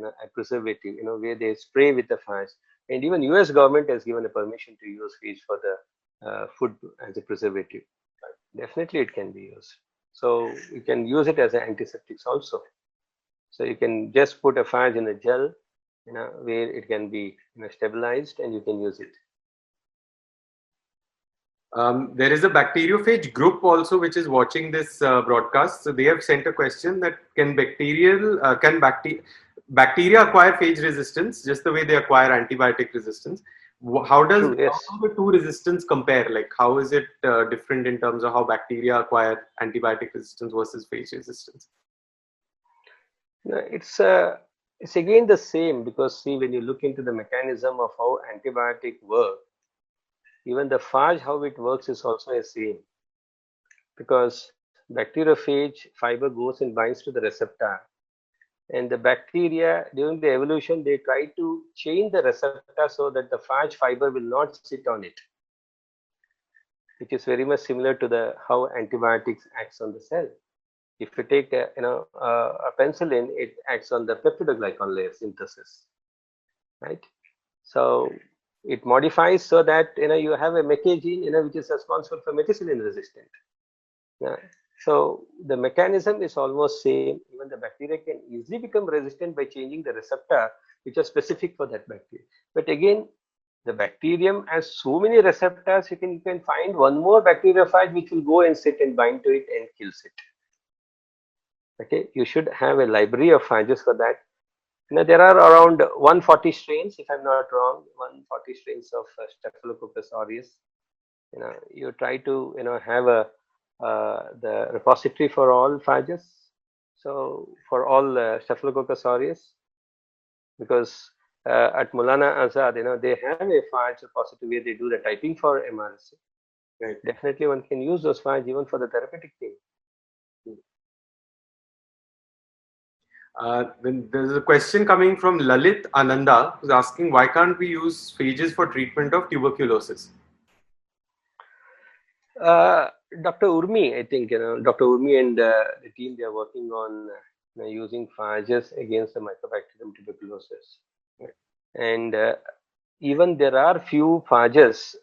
a preservative, where they spray with the phage. And even US government has given a permission to use phage for the food as a preservative. Definitely it can be used. So you can use it as an antiseptics also. So you can just put a phage in a gel, where it can be stabilized and you can use it. There is a bacteriophage group also which is watching this broadcast. So they have sent a question that bacteria acquire phage resistance just the way they acquire antibiotic resistance? How True, yes. do the two resistance compare? Like how is it different in terms of how bacteria acquire antibiotic resistance versus phage resistance? No, it's again the same, because see, when you look into the mechanism of how antibiotic work, even the phage, how it works is also the same, because bacteriophage fiber goes and binds to the receptor, and the bacteria during the evolution they try to change the receptor so that the phage fiber will not sit on it, which is very much similar to the how antibiotics acts on the cell. If you take a penicillin, it acts on the peptidoglycan layer synthesis, right? So it modifies so that you have a MEK gene which is responsible for methicillin resistant. Yeah. So the mechanism is almost same. Even the bacteria can easily become resistant by changing the receptor which are specific for that bacteria. But again, the bacterium has so many receptors. You can find one more bacteriophage which will go and sit and bind to it and kills it. Okay, you should have a library of phages for that. There are around 140 strains, if I'm not wrong, 140 strains of Staphylococcus aureus. You try to have the repository for all phages. So for all Staphylococcus aureus, because at Maulana Azad, they have a phage repository where they do the typing for MRSA. Right. Definitely, one can use those phages even for the therapeutic thing. Then there's a question coming from Lalit Ananda who's asking why can't we use phages for treatment of tuberculosis? Uh, Dr. Urmi, I think, Dr. Urmi and the team, they are working on using phages against the Mycobacterium tuberculosis. And even there are few phages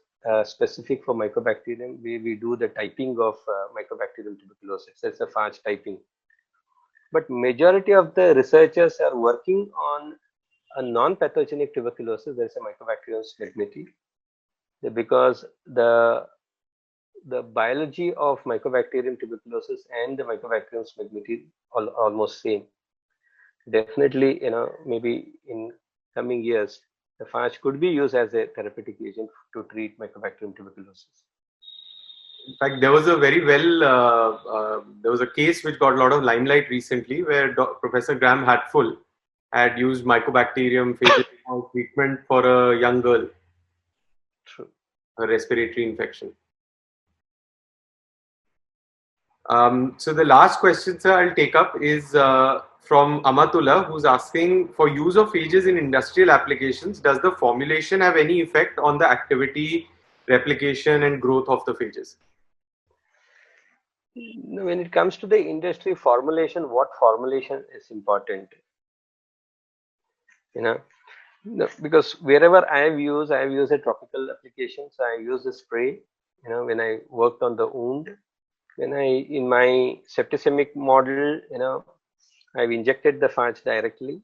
specific for Mycobacterium where we do the typing of Mycobacterium tuberculosis. That's a phage typing. But majority of the researchers are working on a non-pathogenic tuberculosis. There's a Mycobacterium smegmati, because the biology of Mycobacterium tuberculosis and the Mycobacterium smegmati almost same. Definitely, maybe in coming years, the phage could be used as a therapeutic agent to treat Mycobacterium tuberculosis. In fact, there was there was a case which got a lot of limelight recently where Professor Graham Hatfull had used Mycobacterium phages for treatment for a young girl, True. a respiratory infection. So the last question, sir, I'll take up is from Amatullah, who's asking for use of phages in industrial applications. Does the formulation have any effect on the activity, replication, and growth of the phages? When it comes to the industry formulation, what formulation is important? No, because wherever I have used a tropical application. So I use a spray, when I worked on the wound. When in my septicemic model, I've injected the phage directly.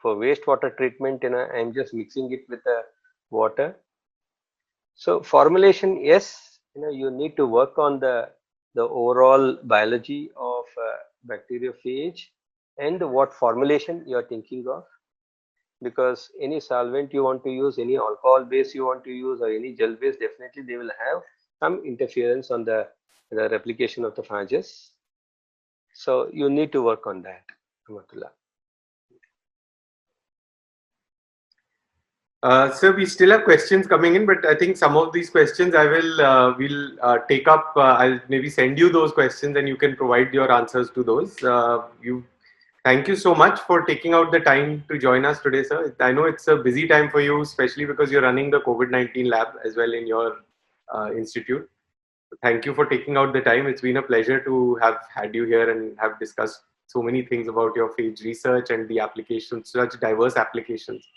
For wastewater treatment, I'm just mixing it with the water. So formulation, yes, you need to work on the overall biology of bacteriophage and what formulation you are thinking of. Because any solvent you want to use, any alcohol base you want to use, or any gel base, definitely they will have some interference on the replication of the phages. So you need to work on that, Amatullah. Sir, we still have questions coming in, but I think some of these questions we'll take up. I'll maybe send you those questions, and you can provide your answers to those. Thank you so much for taking out the time to join us today, sir. I know it's a busy time for you, especially because you're running the COVID-19 lab as well in your institute. Thank you for taking out the time. It's been a pleasure to have had you here and have discussed so many things about your phage research and the applications, such diverse applications.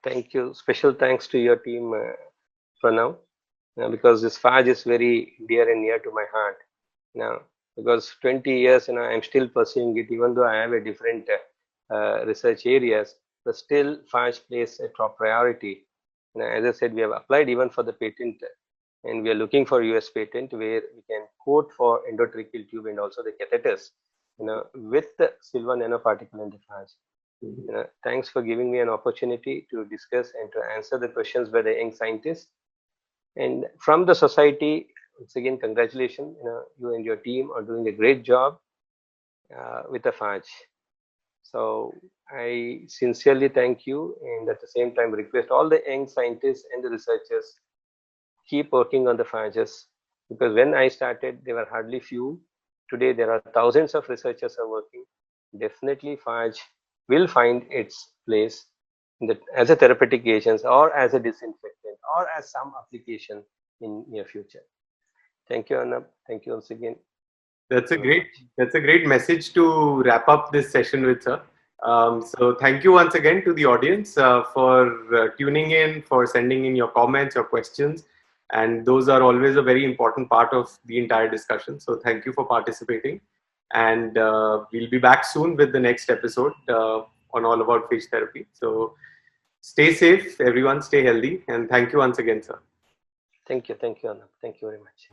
Thank you. Special thanks to your team, Pranav, because this Phage is very dear and near to my heart. Now, because 20 years, I'm still pursuing it, even though I have a different research areas, but still Phage plays a top priority. As I said, we have applied even for the patent, and we are looking for US patent where we can quote for endotracheal tube and also the catheters, with the silver nanoparticle in the Phage. Thanks for giving me an opportunity to discuss and to answer the questions by the young scientists. And from the society, once again, congratulations. You and your team are doing a great job with the Phage. So I sincerely thank you, and at the same time request all the young scientists and the researchers keep working on the Phages, because when I started, there were hardly few. Today, there are thousands of researchers are working. Definitely, Phage will find its place as a therapeutic agent or as a disinfectant or as some application in near future. Thank you, Arnab. Thank you once again. That's a great message to wrap up this session with, sir. So thank you once again to the audience for tuning in, for sending in your comments, your questions, and those are always a very important part of the entire discussion. So thank you for participating, and we'll be back soon with the next episode on All About Phage Therapy. So stay safe, everyone, stay healthy, and thank you once again, sir. Thank you, Arnab. Thank you very much.